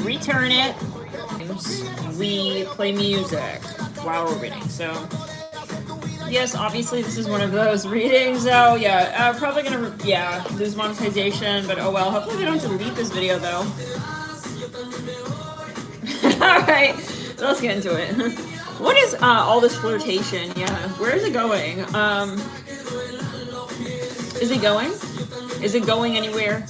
return it. We play music while we're reading. So yes, obviously this is one of those readings. So yeah, probably gonna lose monetization, but oh well. Hopefully they don't delete this video though. All right, so let's get into it. What is all this flirtation? Yeah, where is it going? Is it going? Is it going anywhere?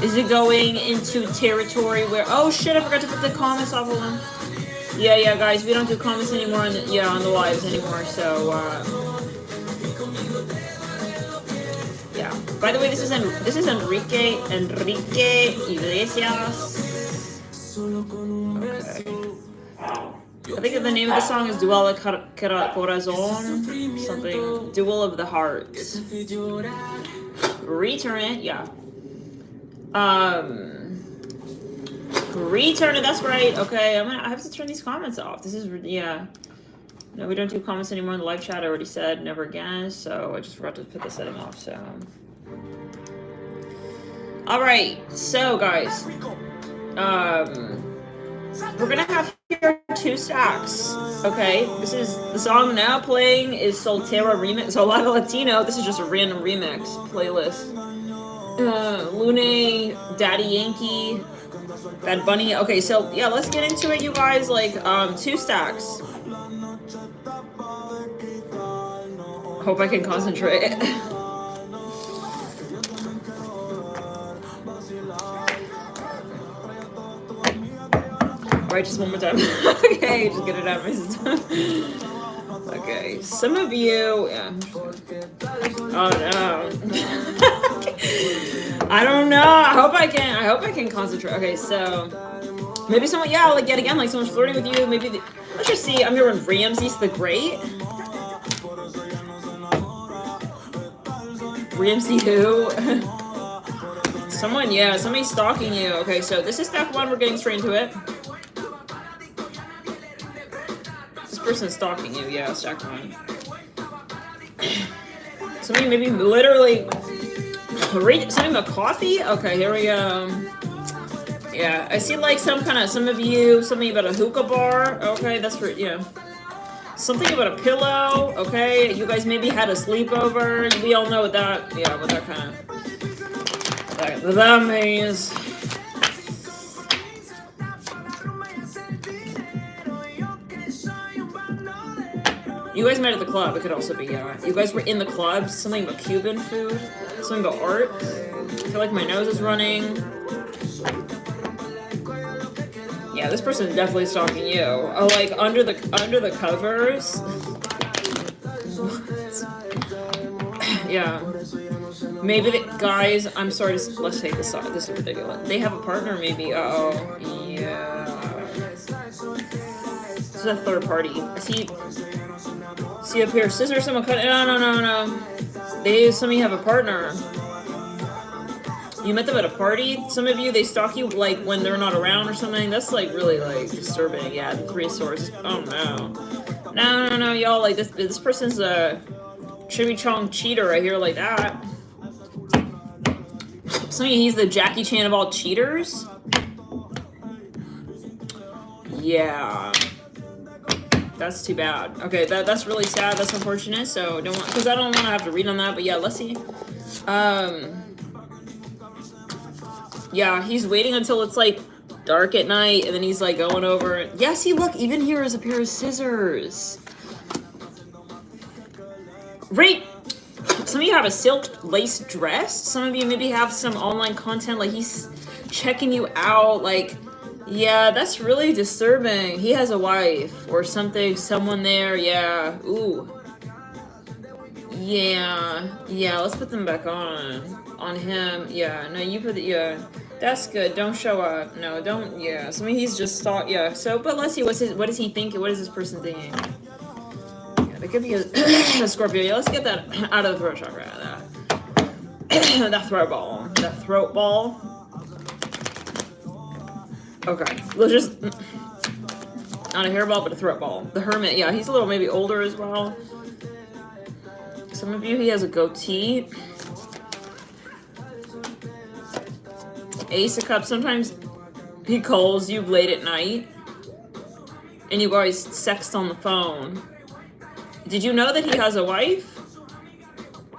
Is it going into territory where? Oh shit! I forgot to put the comments off of them. Yeah, guys, we don't do comments anymore on the on the lives anymore. So yeah. By the way, this is Enrique Iglesias. Okay. I think the name of the song is Duel Corazon, something. Duel of the Heart. Return it, yeah. Return it, that's right. Okay, I have to turn these comments off. This is, yeah. No, we don't do comments anymore in the live chat. I already said never again, so I just forgot to put the setting off, so. Alright, so guys. We're gonna have here 2 stacks. Okay, this is the song now playing is Soltera remix. So a lot of Latino. This is just a random remix playlist. Lune, Daddy Yankee, Bad Bunny. Okay, so yeah, let's get into it, you guys. Like 2 stacks. Hope I can concentrate. Right, just one more time. Okay, just get it out of my system. Okay, some of you, yeah. Oh no. I don't know. I hope I can concentrate. Okay, so maybe someone, yeah, like yet again, like someone's flirting with you. Maybe let's just see. I'm here with Ramses the Great. Ramsey who? Someone, yeah, somebody's stalking you. Okay, so this is step 1. We're getting straight into it. Person stalking you, yeah, stack 1. Somebody maybe literally something about coffee. Okay, here we go. Yeah, I see like some of you something about a hookah bar. Okay, that's for something about a pillow. Okay, you guys maybe had a sleepover. We all know what that what that kind of that means. You guys met at the club. It could also be, you guys were in the club. Something about Cuban food. Something about art. I feel like my nose is running. Yeah, this person is definitely stalking you. Oh, like under the covers. Yeah. Maybe guys. I'm sorry. Let's take this off. This is ridiculous. They have a partner, maybe. Uh oh. Yeah. This is a third party. See up here, scissors, someone cut it. No. Some of you have a partner. You met them at a party. Some of you, they stalk you like when they're not around or something. That's like really like disturbing. Yeah, the 3 of Swords. Oh no, y'all. Like this person's a chimichong cheater right here, like that. Some of you, he's the Jackie Chan of all cheaters. Yeah. That's too bad. Okay, that's really sad. That's unfortunate. So because I don't want to have to read on that. But yeah, let's see. Yeah, he's waiting until it's like dark at night, and then he's like going over. Yeah, see, look, even here is a pair of scissors. Right. Some of you have a silk lace dress. Some of you maybe have some online content. Like he's checking you out. Like. Yeah, that's really disturbing. He has a wife or something, someone there, yeah. Ooh. Yeah, let's put them back on him. Yeah, no, you put yeah. That's good. Don't show up. No, don't, yeah. So he's just yeah. So, but let's see, what is he thinking? What is this person thinking? Yeah, there could be a Scorpio. Yeah, let's get that out of the throat chakra. That throat ball. That throat ball. Okay, let's just, not a hairball, but a throat ball. The Hermit, yeah, he's a little maybe older as well. Some of you, he has a goatee. Ace of Cups, sometimes He calls you late at night, and you guys sext on the phone. Did you know that he has a wife?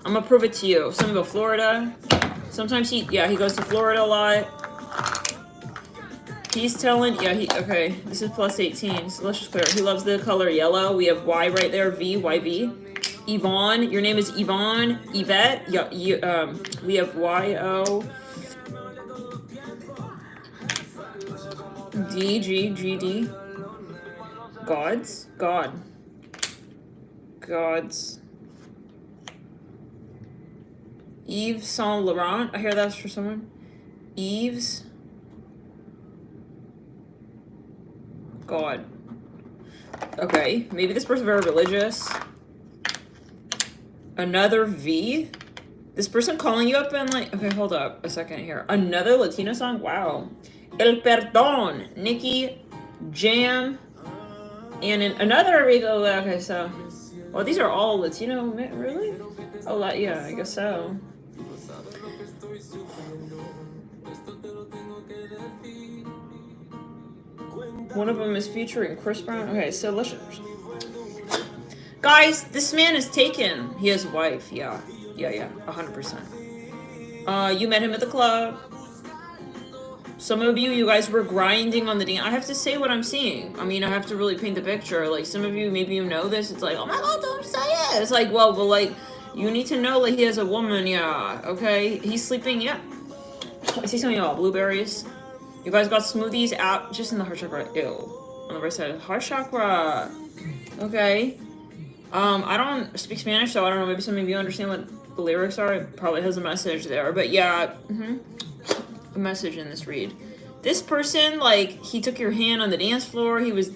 I'm gonna prove it to you. Something about Florida. Sometimes he goes to Florida a lot. He's telling, okay, this is plus 18, so let's just clear it. He loves the color yellow. We have Y right there, V, YV. Yvonne, your name is Yvonne, Yvette. We have YO. DGGD. Gods. Yves Saint Laurent. I hear that's for someone. Yves. God. Okay, maybe this person's very religious. Another V. This person calling you up and like, okay, hold up a second here. Another Latino song? Wow. El Perdón. Nikki, Jam, and another Rico. Okay, so, well, these are all Latino, really? Oh, yeah, I guess so. One of them is featuring Chris Brown. Okay, so let's... Guys, this man is taken. He has a wife. Yeah, 100%. You met him at the club. Some of you guys were grinding on the dance. I have to say what I'm seeing. I mean, I have to really paint the picture. Like, some of you, maybe you know this. It's like, oh my God, don't say it. It's like, well, like, you need to know, like, he has a woman. Yeah, okay. He's sleeping. Yeah. I see something about blueberries. You guys got smoothies out just in the heart chakra. Ew. On the right side. Heart chakra. Okay. I don't speak Spanish, so I don't know. Maybe some of you understand what the lyrics are. It probably has a message there. But yeah. A message in this read. This person, like, he took your hand on the dance floor. He was,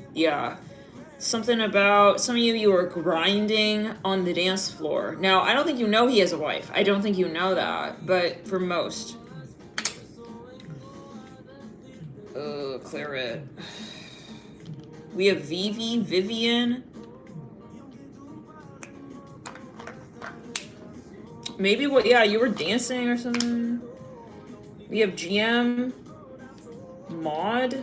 something about, some of you were grinding on the dance floor. Now, I don't think you know he has a wife. I don't think you know that. But for most. Clear it. We have Vivian. Maybe you were dancing or something. We have GM. Maud.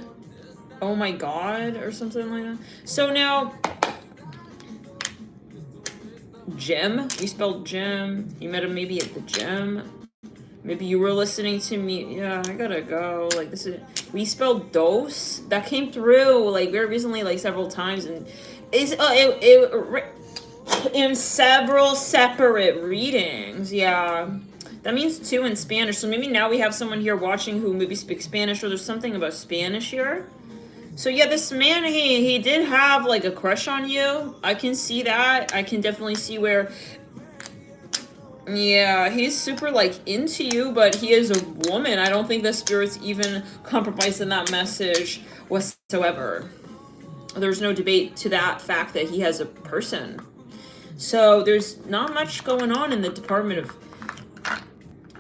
Oh my God, or something like that. So now, Gem. We spelled Gem. You met him maybe at the gym. Maybe you were listening to me. Yeah, I gotta go. Like, this is... We spelled dose. That came through, like, very recently, like, several times. And it's in several separate readings. Yeah. That means 2 in Spanish. So maybe now we have someone here watching who maybe speaks Spanish, or there's something about Spanish here. So yeah, this man, he did have, like, a crush on you. I can see that. I can definitely see where... Yeah, he's super, like, into you, but he is a woman. I don't think the spirit's even compromising that message whatsoever. There's no debate to that fact that he has a person. So there's not much going on in the Department of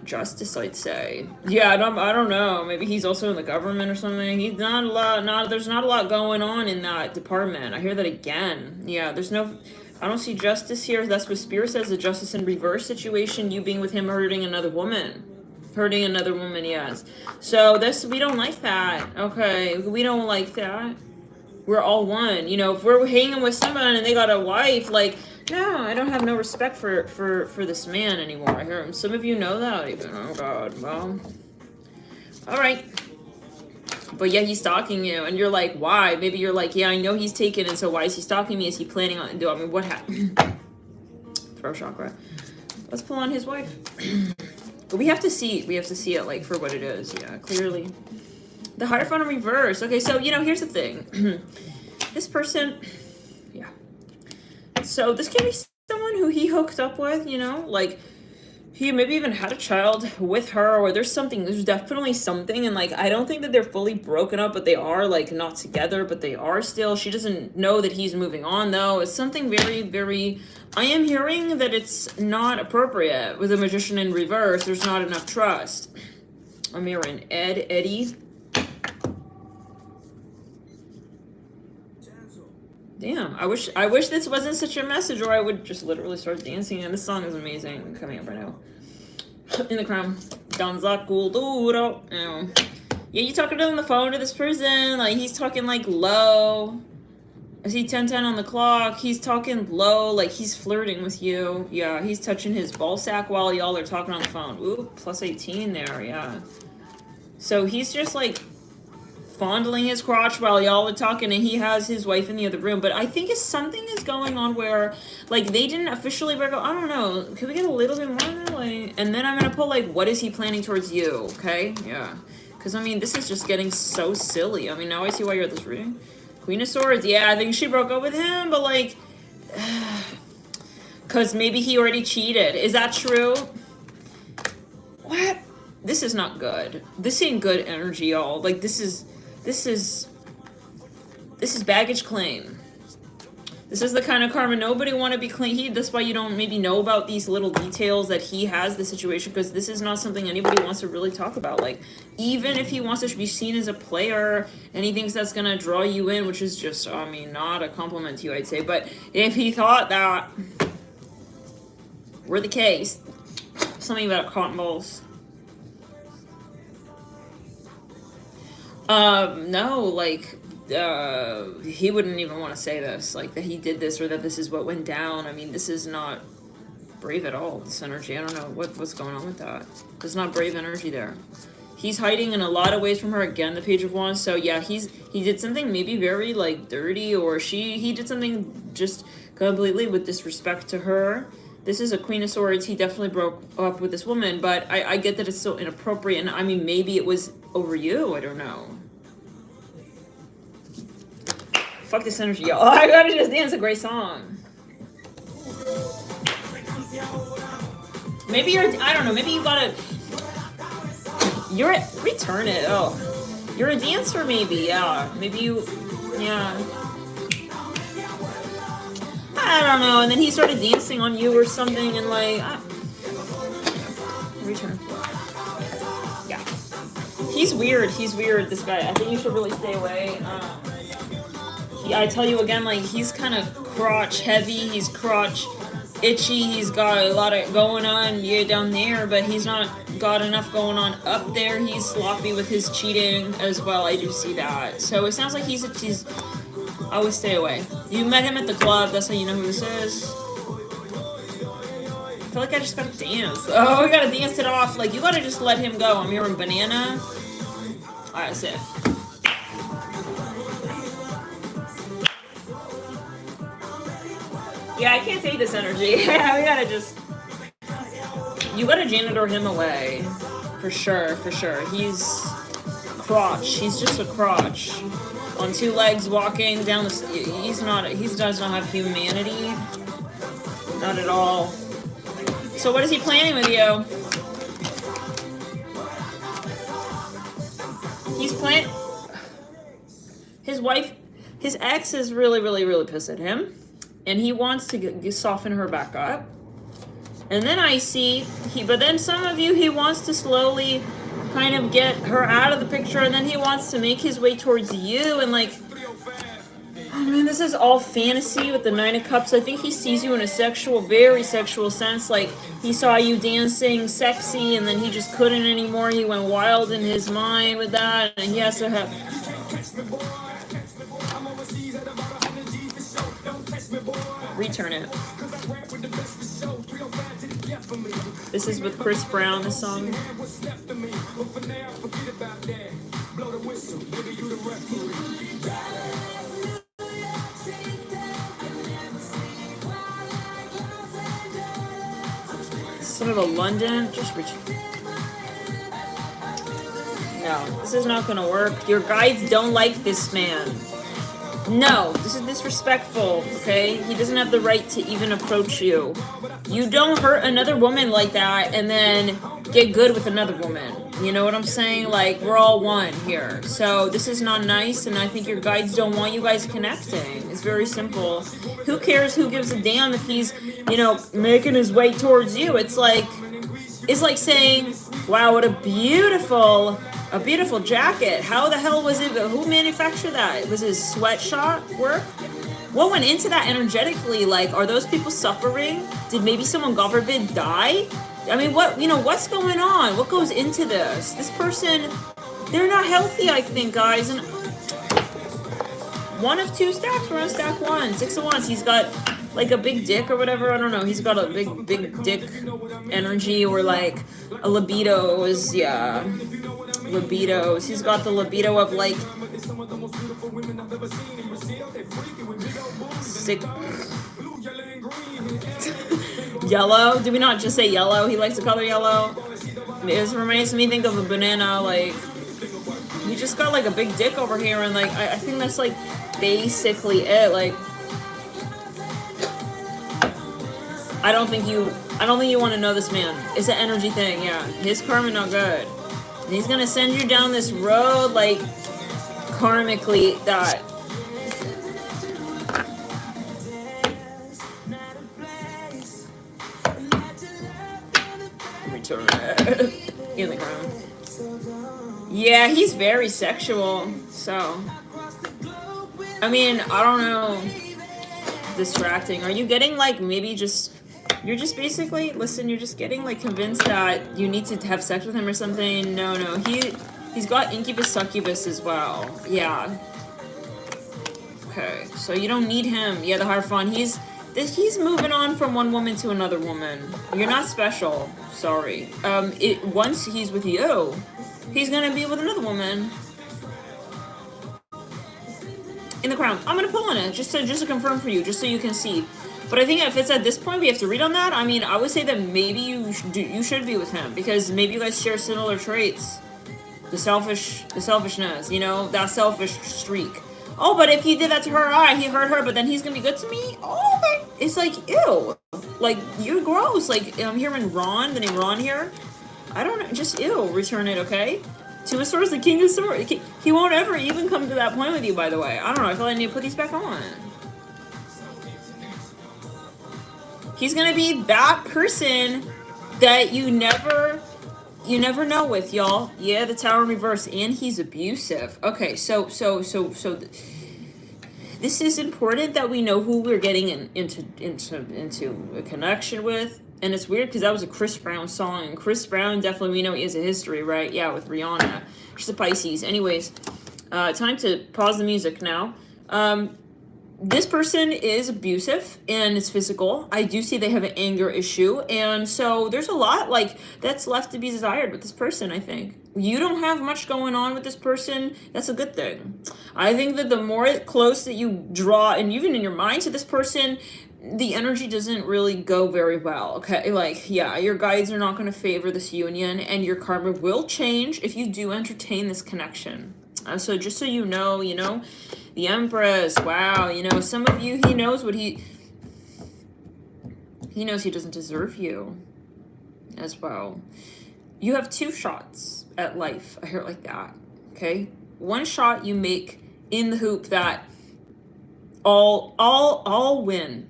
Justice, I'd say. Yeah, I don't know. Maybe he's also in the government or something. He's not a lot. There's not a lot going on in that department. I hear that again. Yeah, there's no... I don't see justice here. That's what Spirit says, the justice in reverse situation. You being with him hurting another woman. Hurting another woman, yes. So we don't like that. Okay, we don't like that. We're all one. You know, if we're hanging with someone and they got a wife, like, no, I don't have no respect for this man anymore. I hear him. Some of you know that even. Oh God, well. All right. But yeah, he's stalking you, and you're like, why? Maybe you're like, yeah, I know he's taken, and so why is he stalking me? Is he planning on doing? I mean, what happened? Throat chakra. Let's pull on his wife. But we have to see it like for what it is. Yeah, clearly. The Hierophant in reverse. Okay, so here's the thing. This person, yeah. So this can be someone who he hooked up with. Like. He maybe even had a child with her, or there's definitely something, and like, I don't think that they're fully broken up, but they are like not together, but they are still. She doesn't know that he's moving on though. It's something very, very, I am hearing that it's not appropriate with a Magician in reverse. There's not enough trust. I'm hearing Eddie. Damn, I wish this wasn't such a message, or I would just literally start dancing. And this song is amazing. Coming up right now. In the crown. Danza cultura. Yeah, you talking on the phone to this person, like he's talking like low. I see 10:10 on the clock. He's talking low, like he's flirting with you. Yeah, he's touching his ball sack while y'all are talking on the phone. Ooh, plus 18 there, yeah. So he's just like fondling his crotch while y'all are talking, and he has his wife in the other room. But I think something is going on where, like, they didn't officially break up. I don't know. Can we get a little bit more? Like, and then I'm gonna pull, like, what is he planning towards you? Okay, yeah. Because, I mean, this is just getting so silly. I mean, now I see why you're at this reading. Queen of Swords. Yeah, I think she broke up with him, but, like, because maybe he already cheated. Is that true? What? This is not good. This ain't good energy, y'all. Like, this is baggage claim. This is the kind of karma nobody want to be claimed. That's why you don't maybe know about these little details that he has the situation, because this is not something anybody wants to really talk about. Like, even if he wants to be seen as a player and he thinks that's gonna draw you in, which is just, I mean, not a compliment to you, I'd say, but if he thought that were the case, something about cotton balls. No, like, he wouldn't even want to say this, like, that he did this or that this is what went down. I mean, this is not brave at all, this energy. I don't know what's going on with that. There's not brave energy there. He's hiding in a lot of ways from her. Again, the Page of Wands. So yeah, he did something maybe very, like, dirty, or he did something just completely with disrespect to her. This is a Queen of Swords. He definitely broke up with this woman, but I get that it's so inappropriate, and I mean, maybe it was over you. I don't know. Fuck this energy, y'all. I gotta just dance a great song. Maybe I don't know, maybe you gotta, return it. Oh, you're a dancer, maybe. Yeah, maybe you, yeah. I don't know, and then he started dancing on you or something, and like, return. Yeah. He's weird, this guy. I think you should really stay away. I tell you again, like, he's kind of crotch heavy, he's crotch itchy, he's got a lot of going on down there, but he's not got enough going on up there. He's sloppy with his cheating as well, I do see that. So it sounds like he's I would stay away. You met him at the club, that's how you know who this is. I feel like I just gotta dance. Oh, we gotta dance it off. Like, you gotta just let him go. I'm hearing banana. Alright, that's it. Yeah, I can't take this energy. We gotta just... You gotta janitor him away. For sure, for sure. He's... crotch. He's just a crotch. On two legs walking down the... He does not have humanity. Not at all. So what is he planning with you? He's planning... His wife... His ex is really, really, really pissed at him. And he wants to soften her back up. And then I see... But then some of you, he wants to slowly... kind of get her out of the picture, and then he wants to make his way towards you, and like, I mean, this is all fantasy with the Nine of Cups. I think he sees you in a sexual, very sexual sense. Like, he saw you dancing sexy, and then he just couldn't anymore. He went wild in his mind with that, and he has to have... Return it. This is with Chris Brown, this song. Son of a London. Just reach. No, this is not gonna work. Your guides don't like this man. No, this is disrespectful, okay? He doesn't have the right to even approach you. You don't hurt another woman like that and then get good with another woman. You know what I'm saying? Like, we're all one here. So this is not nice, and I think your guides don't want you guys connecting. It's very simple. Who cares? Who gives a damn if he's, you know, making his way towards you? It's like saying, wow, what a beautiful jacket. How the hell was it? Who manufactured that? Was it sweatshop work? What went into that energetically? Like, are those people suffering? Did maybe someone, God forbid, die? I mean, what's going on? What goes into this? This person They're not healthy, I think, guys. And one of two stacks. We're on stack 1. 6 of Wands. He's got like a big dick or whatever. I don't know. He's got a big dick energy, or like a libido is, yeah. Libidos. He's got the libido of like sick. Yellow. Did we not just say yellow? He likes the color yellow. It reminds me, think of a banana. Like, you just got like a big dick over here, and like I think that's like basically it. Like, I don't think you want to know this man. It's an energy thing. Yeah, his karma not good. And he's gonna send you down this road, like karmically, that return in the ground. Yeah, he's very sexual. So, I mean, I don't know. Distracting. Are you getting like maybe just? You're just basically, listen, you're just getting like convinced that you need to have sex with him or something. No, he's got incubus, succubus as well. Yeah. Okay, so you don't need him. Yeah, the Hierophant. He's moving on from one woman to another woman. You're not special. Sorry. Once he's with you, he's gonna be with another woman. In the crown. I'm gonna pull on it just to confirm for you, just so you can see. But I think if it's at this point, we have to read on that. I mean, I would say that maybe you should be with him, because maybe you guys share similar traits. The selfishness, you know, that selfish streak. Oh, but if he did that to her, he hurt her, but then he's gonna be good to me? Oh, it's like, ew. Like, you're gross. Like, I'm hearing Ron, the name Ron here. I don't know, just ew, return it, okay? Two of Swords, the King of Swords. He won't ever even come to that point with you, by the way. I don't know, I feel like I need to put these back on. He's gonna be that person that you never know with, y'all. Yeah, the Tower in reverse, and he's abusive. Okay, so this is important that we know who we're getting into a connection with. And it's weird because that was a Chris Brown song, and Chris Brown, definitely we know he has a history, right? Yeah, with Rihanna. She's a Pisces. Anyways, time to pause the music now. This person is abusive, and it's physical. I do see they have an anger issue, and so there's a lot like that's left to be desired with this person. I think you don't have much going on with this person. That's a good thing. I think that the more close that you draw, and even in your mind, to this person, the energy doesn't really go very well. Okay, like, yeah, your guides are not going to favor this union, and your karma will change if you do entertain this connection. So just so you know, the Empress, wow, some of you, he knows he knows he doesn't deserve you as well. You have 2 shots at life. I hear it like that, okay? One shot you make in the hoop that all win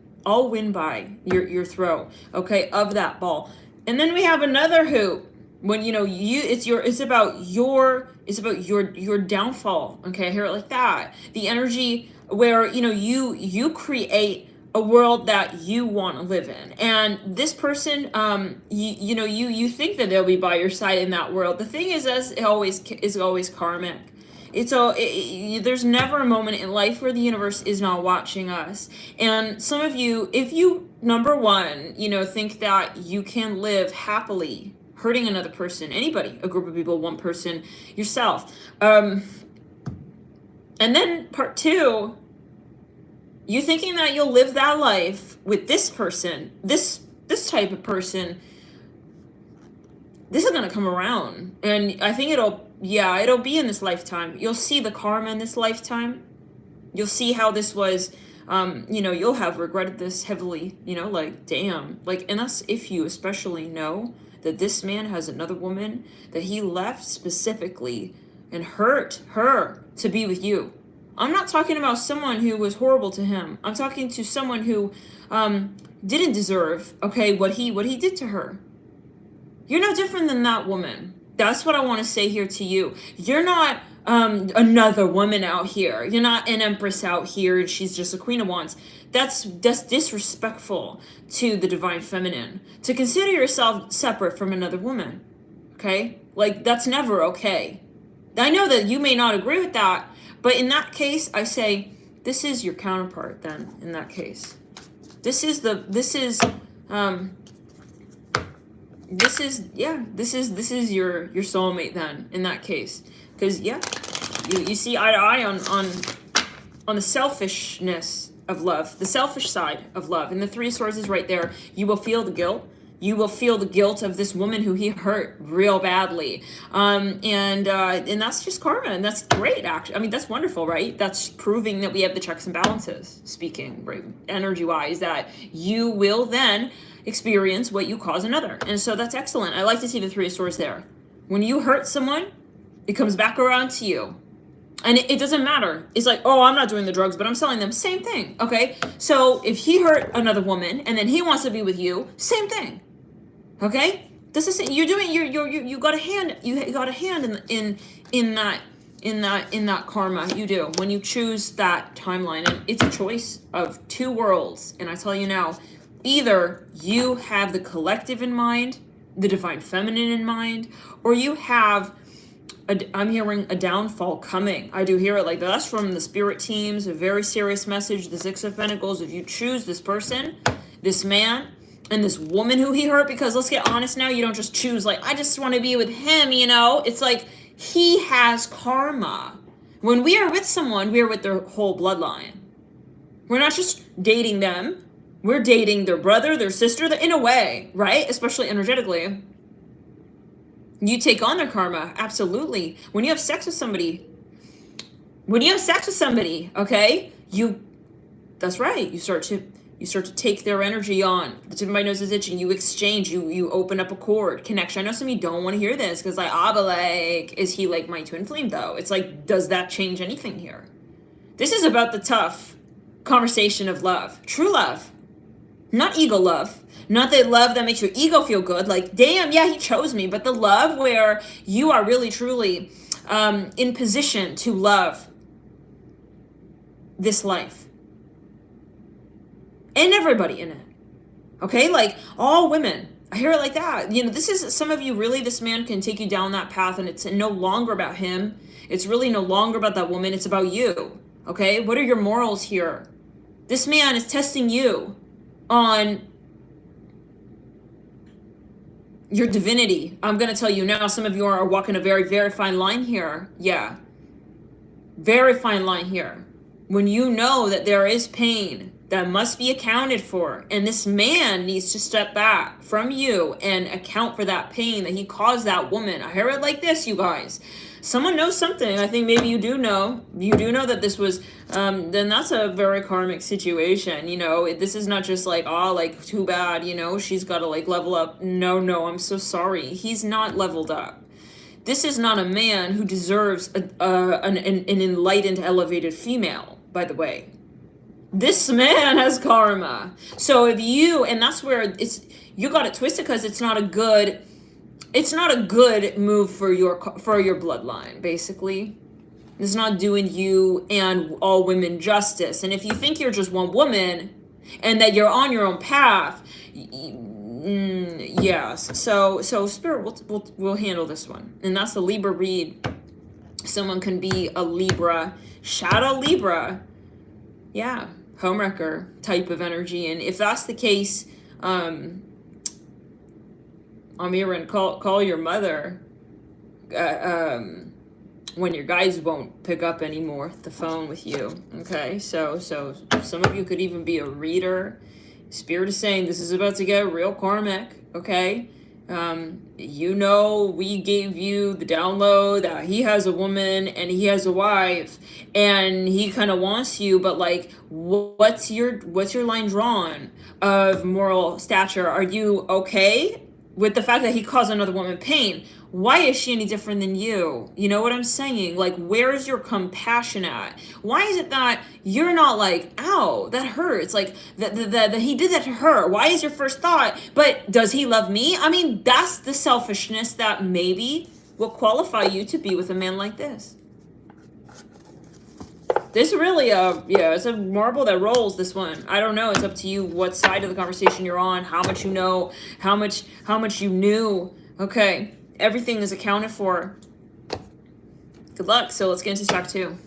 by your throw, okay, of that ball. And then we have another hoop when it's about your downfall, okay? I hear it like that. The energy where you create a world that you want to live in, and this person, you think that they'll be by your side in that world. The thing is, as it is always karmic. There's never a moment in life where the universe is not watching us. And some of you, if you, number one, think that you can live happily hurting another person, anybody, a group of people, one person, yourself. And then part 2, you thinking that you'll live that life with this person, this type of person, this is going to come around. And I think it'll be in this lifetime. You'll see the karma in this lifetime. You'll see how this was, you'll have regretted this heavily, like, damn. Like, and that's if you especially know that this man has another woman that he left specifically and hurt her to be with you. I'm not talking about someone who was horrible to him. I'm talking to someone who didn't deserve, okay, what he did to her. You're no different than that woman. That's what I want to say here to you. You're not another woman out here. You're not an Empress out here and she's just a Queen of Wands. That's disrespectful to the Divine Feminine. To consider yourself separate from another woman. Okay? Like, that's never okay. I know that you may not agree with that, but in that case, I say, this is your counterpart then, in that case. This is your soulmate then, in that case. Because, yeah, you see eye to eye on the selfishness of love, the selfish side of love. And the Three of Swords is right there. You will feel the guilt. You will feel the guilt of this woman who he hurt real badly. And that's just karma, and that's great, actually. I mean, that's wonderful, right? That's proving that we have the checks and balances, speaking, right, energy-wise, that you will then experience what you cause another. And so that's excellent. I like to see the Three of Swords there. When you hurt someone, it comes back around to you. And it doesn't matter. It's like, oh, I'm not doing the drugs, but I'm selling them. Same thing, okay? So if he hurt another woman and then he wants to be with you, same thing. Okay, this is you're doing. You got a hand. You got a hand in that karma. You do when you choose that timeline, and it's a choice of two worlds. And I tell you now, either you have the collective in mind, the divine feminine in mind, or you have. I'm hearing a downfall coming. I do hear it like that. That's from the spirit teams. A very serious message. The Six of Pentacles. If you choose this person, this man. And this woman who he hurt, because let's get honest now, you don't just choose like, I just want to be with him, you know? It's like, he has karma. When we are with someone, we are with their whole bloodline. We're not just dating them. We're dating their brother, their sister, in a way, right? Especially energetically. You take on their karma, absolutely. When you have sex with somebody, okay, that's right, you start to take their energy on. The tip of my nose is itching. You exchange. You open up a cord connection. I know some of you don't want to hear this because but like, is he like my twin flame though? It's like, does that change anything here? This is about the tough conversation of love. True love. Not ego love. Not the love that makes your ego feel good. Like, damn, yeah, he chose me. But the love where you are really, truly in position to love this life. And everybody in it. Okay? Like, all women. I hear it like that. You know, this is, some of you really, this man can take you down that path, and it's no longer about him. It's really no longer about that woman. It's about you. Okay? What are your morals here? This man is testing you on your divinity. I'm going to tell you now, some of you are walking a very, very fine line here. Yeah. Very fine line here. When you know that there is pain that must be accounted for, and this man needs to step back from you and account for that pain that he caused that woman. I hear it like this, you guys. Someone knows something. I think maybe you do know that this was then that's a very karmic situation. You know, this is not just like, oh, like, too bad, you know, she's got to like level up. No, I'm so sorry. He's not leveled up. This is not a man who deserves an enlightened, elevated female, by the way. This man has karma. So if you, and that's where you got it twisted, because it's not a good move for your bloodline, basically. It's not doing you and all women justice. And if you think you're just one woman and that you're on your own path, yes. So Spirit will handle this one. And that's the Libra read. Someone can be a Libra, shadow Libra. Yeah. Homewrecker type of energy. And if that's the case, I'm hearing call your mother when your guys won't pick up anymore the phone with you. Okay, so some of you could even be a reader. Spirit is saying this is about to get real karmic. Okay, you know, we gave you the download that he has a woman and he has a wife and he kind of wants you, but like, what's your line drawn of moral stature? Are you okay with the fact that he caused another woman pain? Why is she any different than you? You know what I'm saying? Like, where's your compassion at? Why is it that you're not like, ow, that hurts? Like, that he did that to her. Why is your first thought, but does he love me? I mean, that's the selfishness that maybe will qualify you to be with a man like this. This really, it's a marble that rolls, this one. I don't know. It's up to you what side of the conversation you're on, how much you know, how much you knew. Okay. Everything is accounted for. Good luck. So let's get into stack 2.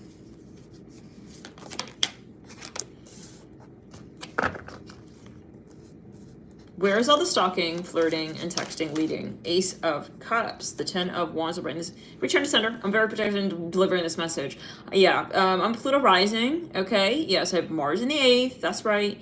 Where is all the stalking, flirting, and texting leading? Ace of Cups, the 10 of Wands, return to center. I'm very protected in delivering this message. Yeah, I'm Pluto rising. Okay, yes, I have Mars in the 8th. That's right.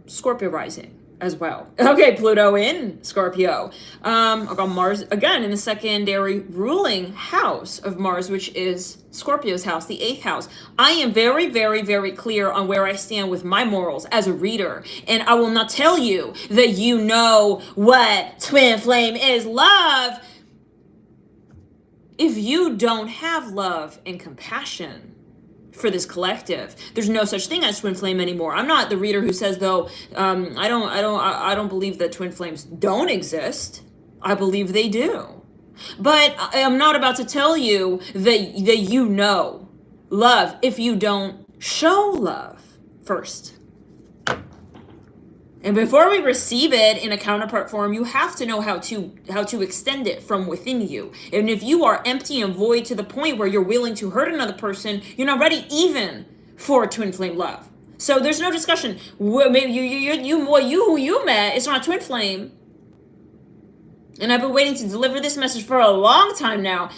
Scorpio rising as well. Okay, Pluto in Scorpio. I've got Mars again in the secondary ruling house of Mars, which is Scorpio's house, the 8th house. I am very, very, very clear on where I stand with my morals as a reader. And I will not tell you that you know what twin flame is love if you don't have love and compassion for this collective. There's no such thing as twin flame anymore. I'm not the reader who says, though, I don't believe that twin flames don't exist. I believe they do. But I'm not about to tell you that you know love if you don't show love first. And before we receive it in a counterpart form, you have to know how to extend it from within you. And if you are empty and void to the point where you're willing to hurt another person, you're not ready even for twin flame love. So there's no discussion. Maybe who you met, it's not twin flame. And I've been waiting to deliver this message for a long time now.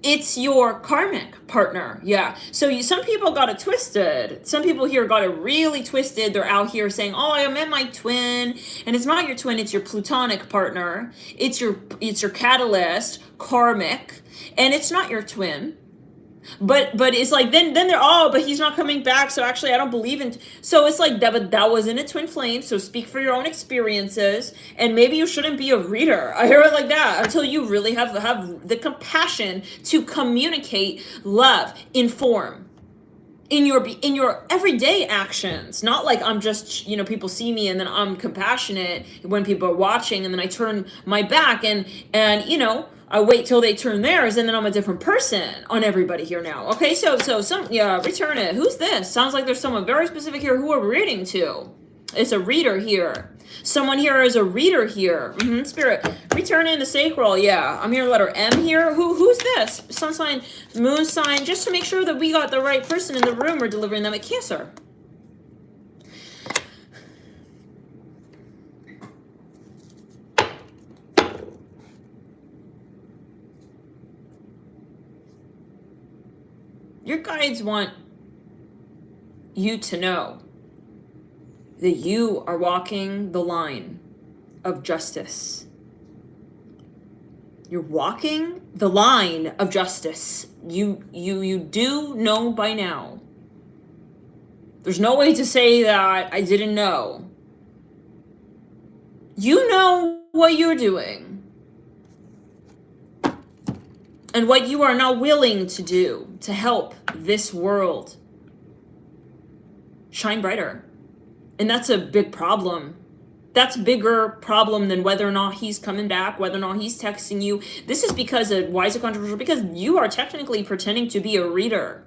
It's your karmic partner. Yeah. So some people got it twisted. Some people here got it really twisted. They're out here saying, oh, I met my twin. And it's not your twin. It's your plutonic partner. It's your catalyst, karmic. And it's not your twin. But it's like then they're but he's not coming back, so actually I don't believe in so it's like that wasn't a twin flame. So speak for your own experiences, and maybe you shouldn't be a reader. I hear it like that until you really have the compassion to communicate love in form in your everyday actions. Not like I'm just, people see me and then I'm compassionate when people are watching and then I turn my back and I wait till they turn theirs and then I'm a different person on everybody here now. Okay, so return it. Who's this? Sounds like there's someone very specific here who we're reading to. It's a reader here. Someone here is a reader here. Spirit, return in the sacral. Yeah, I'm here, letter M here. Who's this? Sun sign, moon sign, just to make sure that we got the right person in the room. We're delivering them at Cancer. Your guides want you to know that you are walking the line of justice. You're walking the line of justice. You do know by now. There's no way to say that I didn't know. You know what you're doing. And what you are not willing to do to help this world shine brighter. And that's a big problem. That's a bigger problem than whether or not he's coming back, whether or not he's texting you. This is because why is it controversial? Because you are technically pretending to be a reader.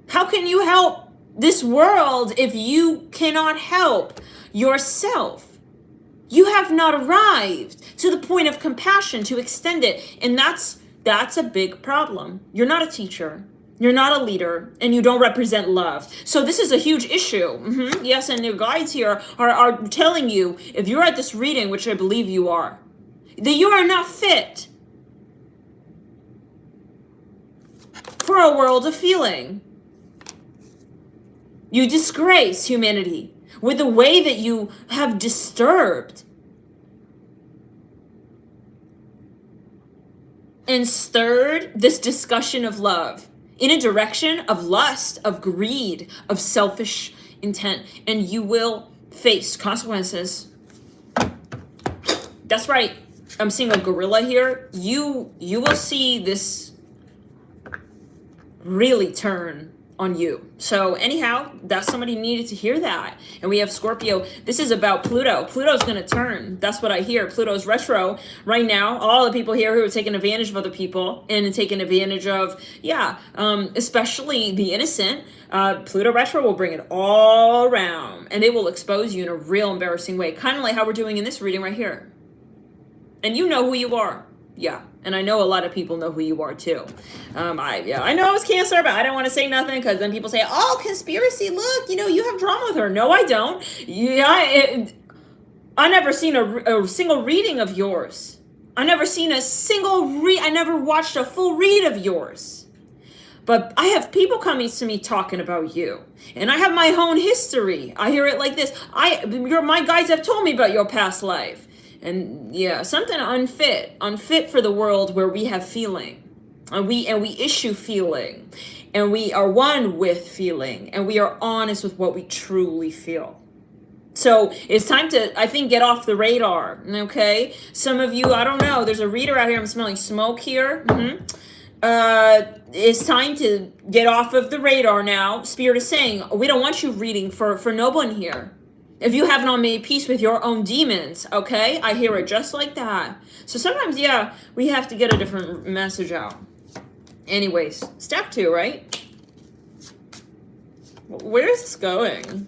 How can you help this world if you cannot help yourself? You have not arrived to the point of compassion to extend it. And that's a big problem. You're not a teacher. You're not a leader. And you don't represent love. So this is a huge issue. Yes, and your guides here are telling you, if you're at this reading, which I believe you are, that you are not fit for a world of feeling. You disgrace humanity with the way that you have disturbed and stirred this discussion of love in a direction of lust, of greed, of selfish intent, and you will face consequences. That's right. I'm seeing a gorilla here. You will see this really turn on you. So anyhow, that's somebody needed to hear that. And we have Scorpio. This is about Pluto. Pluto's going to turn. That's what I hear. Pluto's retro right now. All the people here who are taking advantage of other people and taking advantage of, especially the innocent. Pluto retro will bring it all around and it will expose you in a real embarrassing way. Kind of like how we're doing in this reading right here. And you know who you are. Yeah, and I know a lot of people know who you are too. I know it's Cancer, but I don't want to say nothing because then people say, "Oh, conspiracy! Look, you know, you have drama with her." No, I don't. Yeah, I never seen a single reading of yours. I never seen a single I never watched a full read of yours. But I have people coming to me talking about you, and I have my own history. I hear it like this: my guides have told me about your past life, and yeah, something unfit for the world where we have feeling, and we issue feeling, and we are one with feeling, and we are honest with what we truly feel. So it's time to, I think, get off the radar, okay? Some of you, I don't know, there's a reader out here, I'm smelling smoke here. It's time to get off of the radar now. Spirit is saying, we don't want you reading for no one here. If you have not made peace with your own demons, okay? I hear it just like that. So sometimes, yeah, we have to get a different message out. Anyways, step 2, right? Where is this going?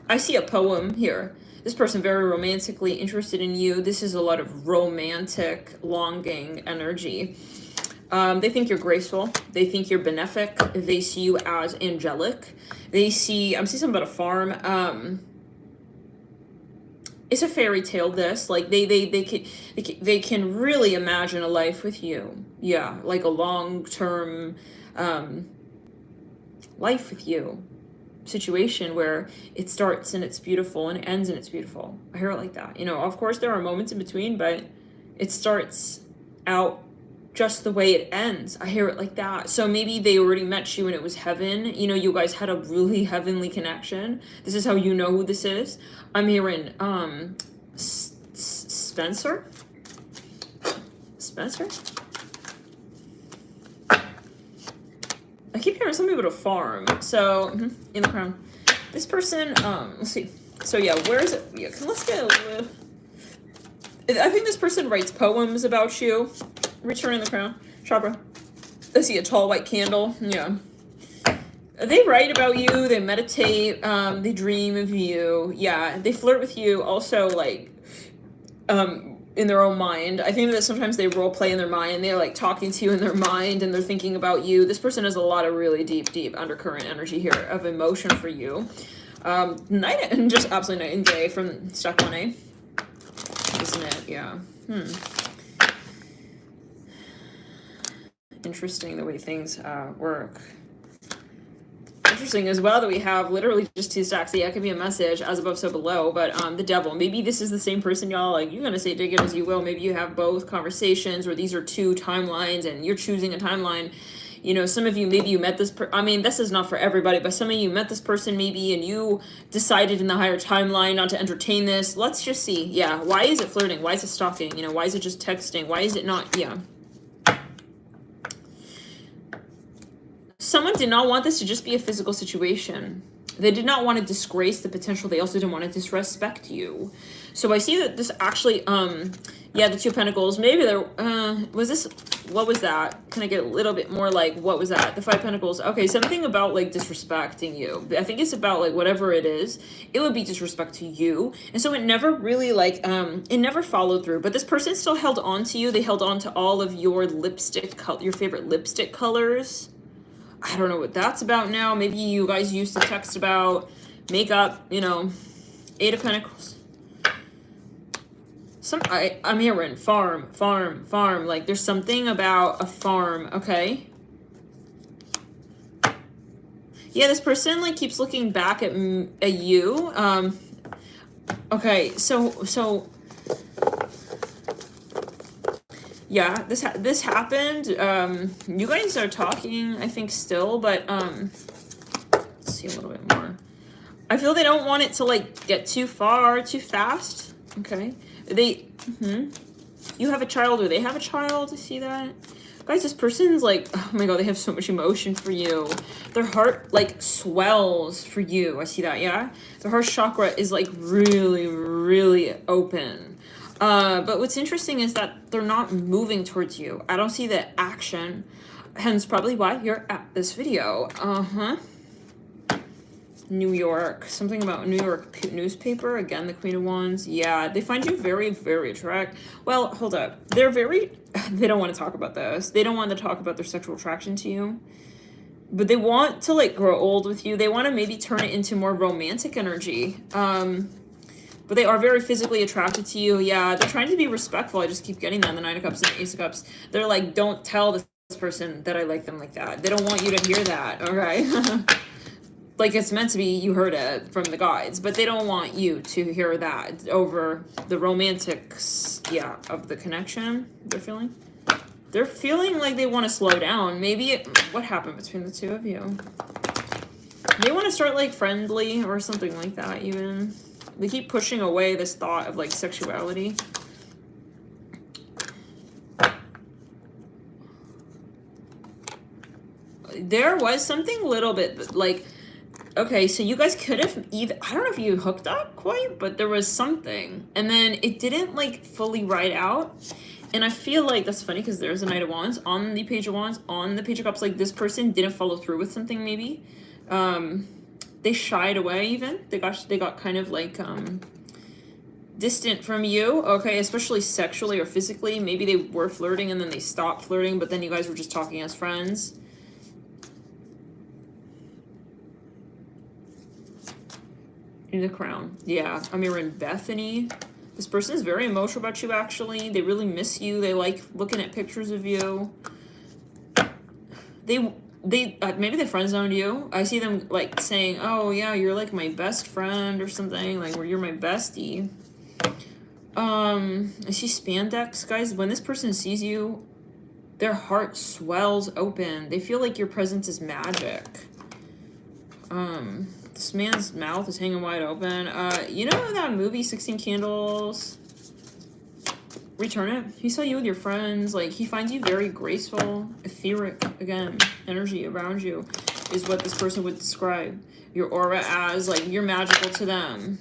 I see a poem here. This person very romantically interested in you. This is a lot of romantic longing energy. They think you're graceful. They think you're benefic. They see you as angelic. I'm seeing something about a farm. It's a fairy tale, this. Like, they can really imagine a life with you. Yeah, like a long-term life with you. Situation where it starts and it's beautiful and it ends and it's beautiful. I hear it like that. You know, of course there are moments in between, but it starts out just the way it ends. I hear it like that. So maybe they already met you and it was heaven. You know, you guys had a really heavenly connection. This is how you know who this is. I'm hearing Spencer? I keep hearing something about a farm. So, in the crown. This person, let's see. So yeah, where is it? Yeah, let's get I think this person writes poems about you. Return in the crown. Chakra. I see a tall white candle. Yeah. They write about you. They meditate. They dream of you. Yeah. They flirt with you. Also, like, in their own mind. I think that sometimes they role play in their mind. They're like talking to you in their mind and they're thinking about you. This person has a lot of really deep undercurrent energy here of emotion for you. Night and just absolutely night and day from step 1A. Isn't it? Yeah. Interesting the way things work. Interesting as well that we have literally just 2 stacks. Yeah, it could be a message as above so below, but the devil, maybe this is the same person, y'all. Like, you're gonna say dig it as you will. Maybe you have both conversations or these are 2 timelines and you're choosing a timeline. You know, some of you, maybe you met this I mean, this is not for everybody, but some of you met this person maybe and you decided in the higher timeline not to entertain this. Let's just see. Yeah, why is it flirting? Why is it stalking? You know, why is it just texting? Why is it not? Yeah. Someone did not want this to just be a physical situation. They did not want to disgrace the potential. They also didn't want to disrespect you. So I see that this actually, yeah, the 2 of Pentacles, maybe there, was this, what was that? Can I get a little bit more like, what was that? The 5 of Pentacles. Okay, something about like disrespecting you. I think it's about like whatever it is, it would be disrespect to you. And so it never really like, it never followed through. But this person still held on to you. They held on to all of your lipstick, your favorite lipstick colors. I don't know what that's about now. Maybe you guys used to text about makeup, you know, 8 of Pentacles. I'm hearing farm. Like there's something about a farm, okay? Yeah, this person like keeps looking back at you. Okay, so yeah, this happened. You guys are talking, I think, still, but let's see a little bit more. I feel they don't want it to like get too far, too fast. Okay, you have a child or they have a child. You see that? Guys, this person's like, oh my god, they have so much emotion for you. Their heart like swells for you. I see that, yeah? Their heart chakra is like really, really open. But what's interesting is that they're not moving towards you. I don't see the action. Hence probably why you're at this video. New York. Something about New York newspaper. Again, the Queen of Wands. Yeah, they find you very, very attractive. Well, hold up. They're very... They don't want to talk about this. They don't want to talk about their sexual attraction to you. But they want to, like, grow old with you. They want to maybe turn it into more romantic energy. But they are very physically attracted to you. Yeah, they're trying to be respectful. I just keep getting that. The Nine of Cups and the Ace of Cups. They're like, don't tell this person that I like them like that. They don't want you to hear that, okay? Like, it's meant to be, you heard it from the guides. But they don't want you to hear that over the romantics, yeah, of the connection they're feeling. They're feeling like they want to slow down. Maybe what happened between the two of you? They want to start, like, friendly or something like that, even. They keep pushing away this thought of, like, sexuality. There was something a little bit, like... Okay, so you guys could have either... I don't know if you hooked up quite, but there was something. And then it didn't, like, fully ride out. And I feel like that's funny because there's a Knight of Wands on the Page of Wands, on the Page of Cups. Like, this person didn't follow through with something, maybe. They shied away, even. They got kind of, like, distant from you, okay? Especially sexually or physically. Maybe they were flirting and then they stopped flirting, but then you guys were just talking as friends. In the Crown. Yeah, Amir and Bethany. This person is very emotional about you, actually. They really miss you. They like looking at pictures of you. Maybe they friend zoned you. I see them like saying, oh yeah, you're like my best friend or something, like where you're my bestie. I see spandex, guys. When this person sees you, their heart swells open. They feel like your presence is magic. This man's mouth is hanging wide open. You know that movie, 16 Candles? Return It? He saw you with your friends. Like, he finds you very graceful, etheric, again, energy around you is what this person would describe your aura as. Like, you're magical to them.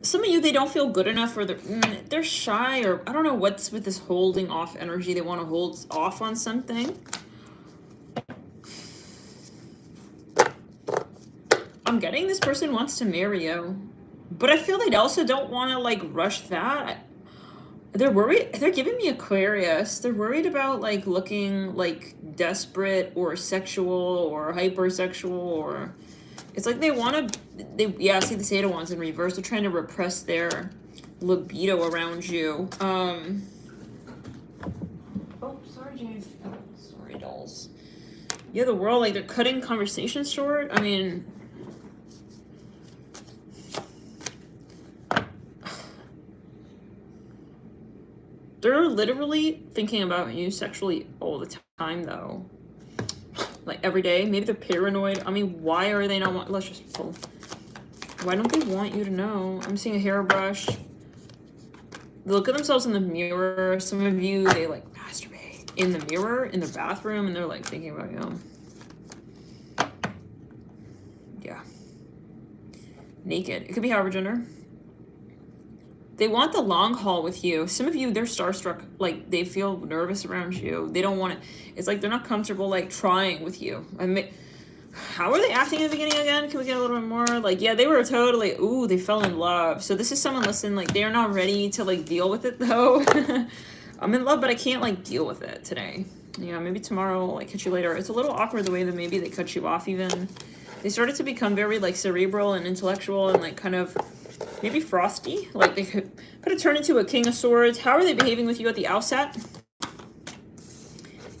Some of you, they don't feel good enough, or they're shy, or I don't know what's with this holding off energy. They want to hold off on something. I'm getting this person wants to marry you, but I feel they also don't want to, like, rush that. They're worried. They're giving me Aquarius. They're worried about, like, looking, like, desperate or sexual or hypersexual, or it's like they want to, yeah, see the Eight of Wands in reverse. They're trying to repress their libido around you. Oh, sorry, Jane. Oh, sorry, dolls. Yeah, the World, like, they're cutting conversations short. I mean... They're literally thinking about you sexually all the time, though. Like, every day. Maybe they're paranoid. I mean, why are they not... Let's just pull. Why don't they want you to know? I'm seeing a hairbrush. They look at themselves in the mirror. Some of you, they, like, masturbate in the mirror, in their bathroom, and they're, like, thinking about you. Yeah. Naked. It could be however gender. They want the long haul with you. Some of you, they're starstruck. Like, they feel nervous around you. They don't want it. It's like they're not comfortable, like, trying with you. How are they acting in the beginning again? Can we get a little bit more? Like, yeah, they were totally, ooh, they fell in love. So this is someone, listen, like, they're not ready to, like, deal with it, though. I'm in love, but I can't, like, deal with it today. Yeah, maybe tomorrow I'll, like, catch you later. It's a little awkward the way that maybe they cut you off, even. They started to become very, like, cerebral and intellectual and, like, kind of... maybe frosty, like they could have turned into a King of Swords. How are they behaving with you at the outset?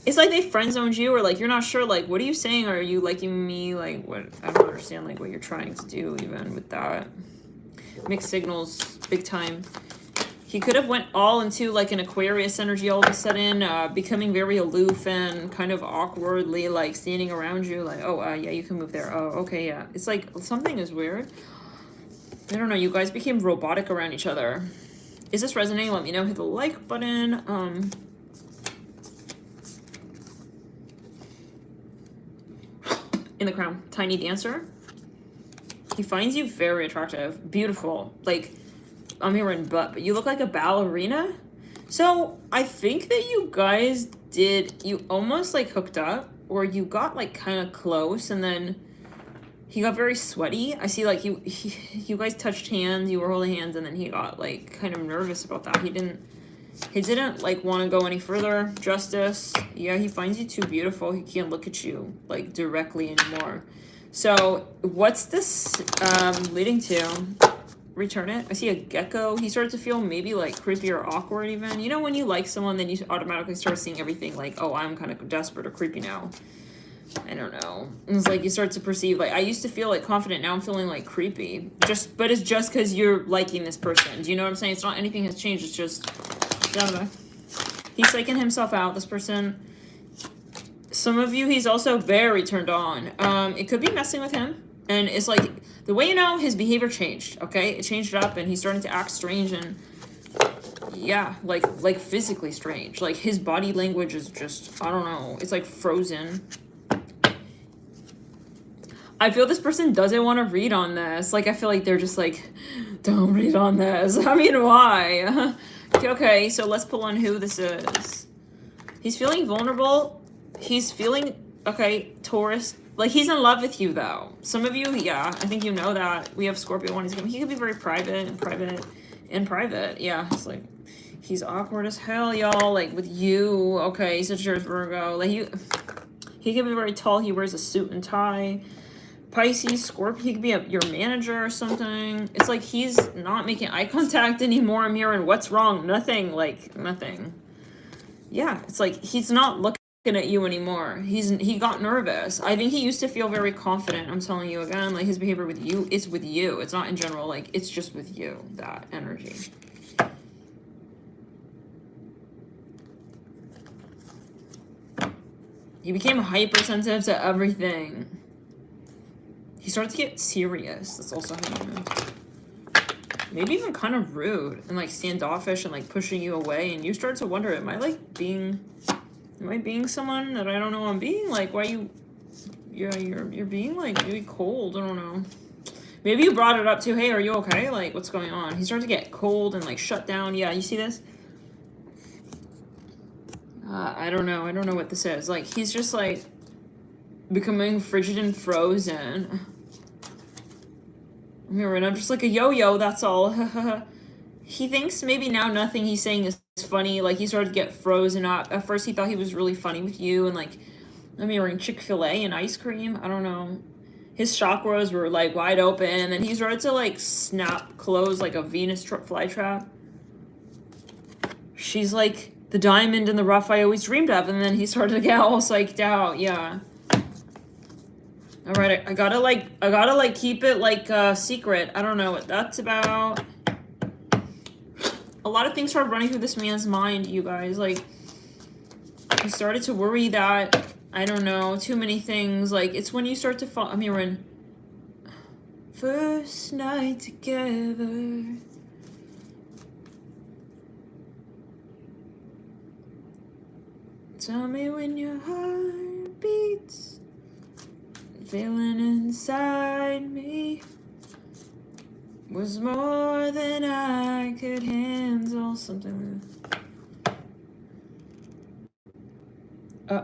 It's like they friend zoned you, or like you're not sure, like, what are you saying? Are you liking me? Like, what? I don't understand, like, what you're trying to do, even with that. Mixed signals, big time. He could have went all into, like, an Aquarius energy all of a sudden, becoming very aloof and kind of awkwardly, like, standing around you, like, oh, yeah, you can move there. Oh, okay, yeah. It's like something is weird. I don't know, you guys became robotic around each other. Is this resonating? Let me know. Hit the like button. In the Crown, Tiny Dancer. He finds you very attractive, beautiful. Like, I'm hearing butt, but you look like a ballerina. So I think that you guys you almost, like, hooked up, or you got, like, kind of close, and then he got very sweaty. I see like you guys touched hands, you were holding hands, and then he got like kind of nervous about that. He didn't like want to go any further. Justice. Yeah, he finds you too beautiful. He can't look at you like directly anymore. So what's this leading to? Return it. I see a gecko. He started to feel maybe like creepy or awkward even. You know when you like someone, then you automatically start seeing everything like, oh, I'm kind of desperate or creepy now. I don't know. It's like you start to perceive, like, I used to feel like confident, now I'm feeling like creepy. But it's just because you're liking this person. Do you know what I'm saying? It's not anything has changed, it's just, I don't know. He's psyching himself out, this person. Some of you, he's also very turned on. It could be messing with him. And it's like, the way you know, his behavior changed, okay? It changed up, and he's starting to act strange, and yeah, like physically strange. Like, his body language is just, I don't know, it's like frozen. I feel this person doesn't want to read on this. Like, I feel like they're just like, don't read on this. I mean, why? Okay, so let's pull on who this is. He's feeling vulnerable. He's feeling, okay, Taurus. Like, he's in love with you, though. Some of you, yeah, I think you know that. We have Scorpio 1. He could be very private and private. Yeah, it's like, he's awkward as hell, y'all. Like, with you. Okay, Sagittarius, Virgo. Like, he could be very tall. He wears a suit and tie. Pisces, Scorpio, he could be your manager or something. It's like he's not making eye contact anymore. I'm hearing, what's wrong? Nothing, like, nothing. Yeah, it's like he's not looking at you anymore. He got nervous. I think he used to feel very confident. I'm telling you again, like, his behavior with you, it's with you. It's not in general, like, it's just with you, that energy. He became hypersensitive to everything. He started to get serious. That's also happening. Maybe even kind of rude and like standoffish and like pushing you away. And you start to wonder, am I being someone that I don't know I'm being? Like, why you're being like really cold. I don't know. Maybe you brought it up too. Hey, are you okay? Like, what's going on? He started to get cold and like shut down. Yeah, you see this? I don't know. I don't know what this is. Like, he's just like becoming frigid and frozen. I'm just like a yo-yo, that's all. He thinks maybe now nothing he's saying is funny. Like, he started to get frozen up. At first, he thought he was really funny with you, and like, wearing Chick-fil-A and ice cream. I don't know. His chakras were like wide open, and then he started to like snap close like a Venus flytrap. She's like the diamond in the rough I always dreamed of, and then he started to get all psyched out. Yeah. All right, I gotta keep it like secret. I don't know what that's about. A lot of things started running through this man's mind, you guys. Like, he started to worry that, I don't know, too many things. Like, it's when you start to fall. We're in first night together. Tell me when your heart beats. Feeling inside me was more than I could handle. Something.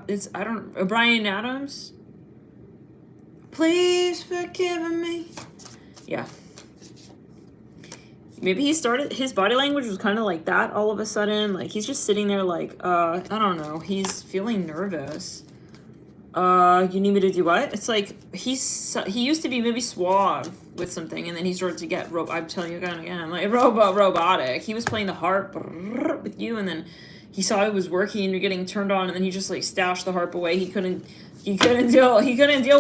It's, I don't, Brian Adams. Please forgive me. Yeah. Maybe he started, his body language was kind of like that all of a sudden. Like, he's just sitting there like, I don't know. He's feeling nervous. You need me to do what? It's like, he used to be maybe suave with something, and then he started to get, I'm telling you again, like, robotic. He was playing the harp with you, and then he saw it was working, and you're getting turned on, and then he just, like, stashed the harp away. He couldn't deal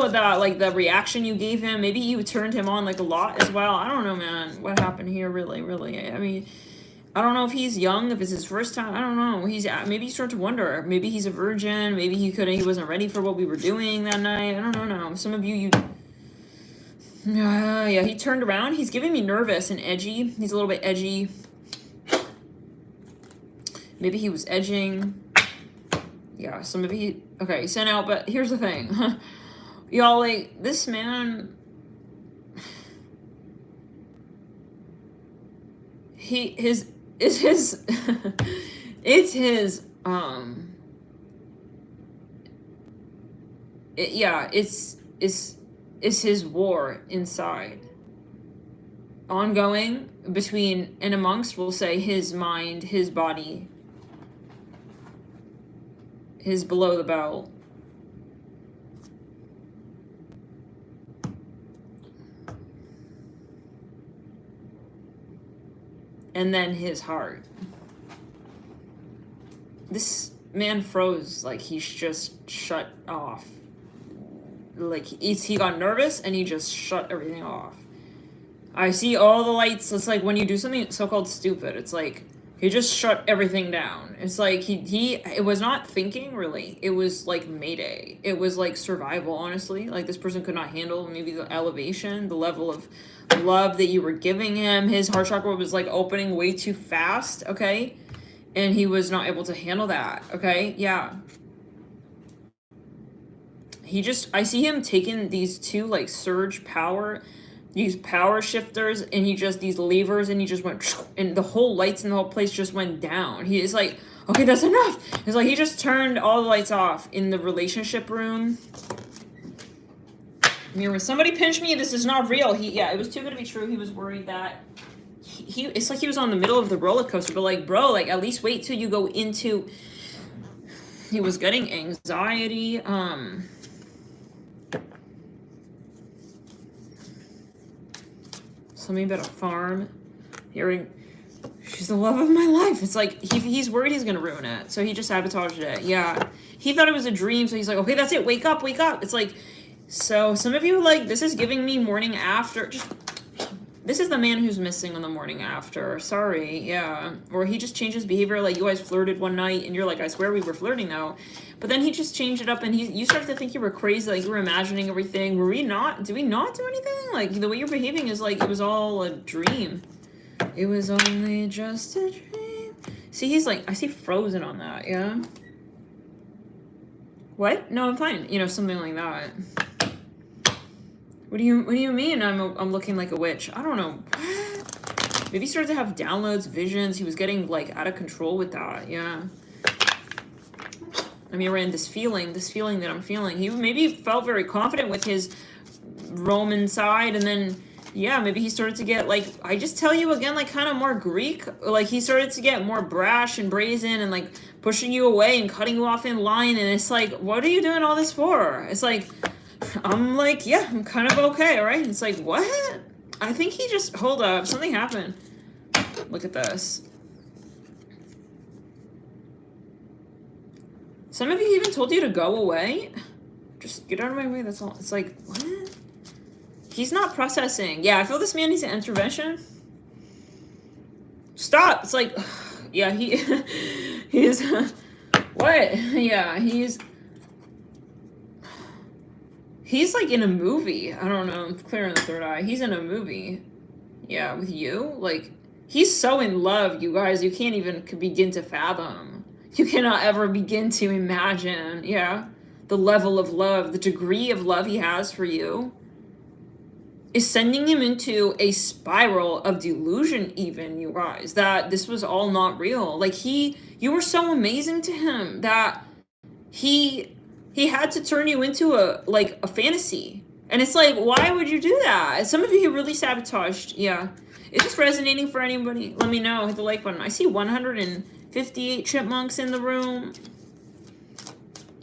with that, like, the reaction you gave him. Maybe you turned him on, like, a lot as well. I don't know, man, what happened here, really. I mean, I don't know if he's young, if it's his first time. I don't know. Maybe you start to wonder. Maybe he's a virgin. Maybe he wasn't ready for what we were doing that night. I don't know. Some of you. Yeah, he turned around. He's giving me nervous and edgy. He's a little bit edgy. Maybe he was edging. Yeah, some of you. Okay, he sent out, but here's the thing. Y'all, like, this man. It's his is his war inside. Ongoing between and amongst, we'll say, his mind, his body, his below the belt. And then his heart. This man froze, like he's just shut off. Like he got nervous and he just shut everything off. I see all the lights. It's like when you do something so-called stupid, it's like he just shut everything down. It's like it was not thinking, really. It was like Mayday. It was like survival, honestly. Like this person could not handle maybe the elevation, the level of love that you were giving him. His heart chakra was like opening way too fast, okay? And he was not able to handle that, okay? Yeah. I see him taking these two like surge power, these power shifters, and these levers, and he just went, and the whole lights in the whole place just went down. He is like, okay, that's enough. It's like he just turned all the lights off in the relationship room. Mirror, somebody pinch me. This is not real. It was too good to be true. He was worried that it's like he was on the middle of the roller coaster, but like, bro, like at least wait till you go into. He was getting anxiety. Something about a farm. Hearing, she's the love of my life. It's like he's worried he's gonna ruin it, so he just sabotaged it. Yeah, he thought it was a dream, so he's like, okay, that's it. Wake up, wake up. It's like. So some of you like, this is giving me morning after. This is the man who's missing on the morning after. Sorry, yeah. Or he just changed his behavior. Like you guys flirted one night and you're like, I swear we were flirting though. But then he just changed it up and you started to think you were crazy. Like you were imagining everything. Were we not? Did we not do anything? Like the way you're behaving is like it was all a dream. It was only just a dream. See, he's like, I see frozen on that, yeah? What? No, I'm fine. You know, something like that. What do you mean I'm looking like a witch? I don't know. Maybe he started to have downloads, visions. He was getting like out of control with that. Yeah. I mean, around this feeling that I'm feeling. He maybe felt very confident with his Roman side, and then yeah, maybe he started to get like, I just tell you again, like kind of more Greek. Like he started to get more brash and brazen and like pushing you away and cutting you off in line. And it's like, what are you doing all this for? It's like, I'm like, yeah, I'm kind of okay, right? It's like, what? I think he just, hold up, something happened. Look at this. Some of you even told you to go away. Just get out of my way, that's all. It's like, what? He's not processing. Yeah, I feel this man needs an intervention. Stop. It's like, yeah, he's, what? Yeah, he's like in a movie. I don't know. I'm clearing the third eye. He's in a movie. Yeah, with you. Like, he's so in love, you guys. You can't even begin to fathom. You cannot ever begin to imagine, yeah, the level of love, the degree of love he has for you is sending him into a spiral of delusion even, you guys, that this was all not real. Like, you were so amazing to him that he had to turn you into a fantasy. And it's like, why would you do that? Some of you really sabotaged. Yeah. Is this resonating for anybody? Let me know. Hit the like button. I see 158 chipmunks in the room.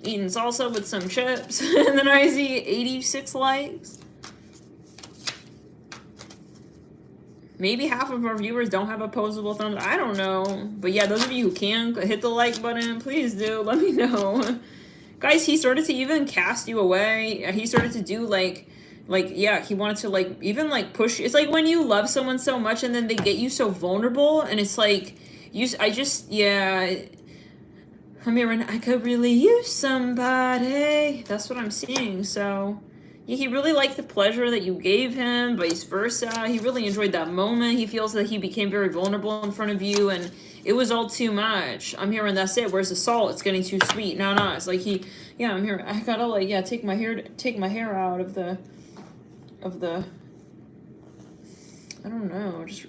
Eating salsa with some chips. And then I see 86 likes. Maybe half of our viewers don't have opposable thumbs. I don't know. But yeah, those of you who can, hit the like button. Please do. Let me know. Guys, he started to even cast you away. He started to do like yeah, he wanted to like even like push. It's like when you love someone so much and then they get you so vulnerable, and it's like yeah, I could really use somebody. That's what I'm seeing. So yeah, he really liked the pleasure that you gave him, vice versa. He really enjoyed that moment. He feels that he became very vulnerable in front of you, and it was all too much. I'm hearing that's it. Where's the salt? It's getting too sweet. No. It's like I'm hearing, I gotta like, yeah, take my hair out of the, I don't know, just,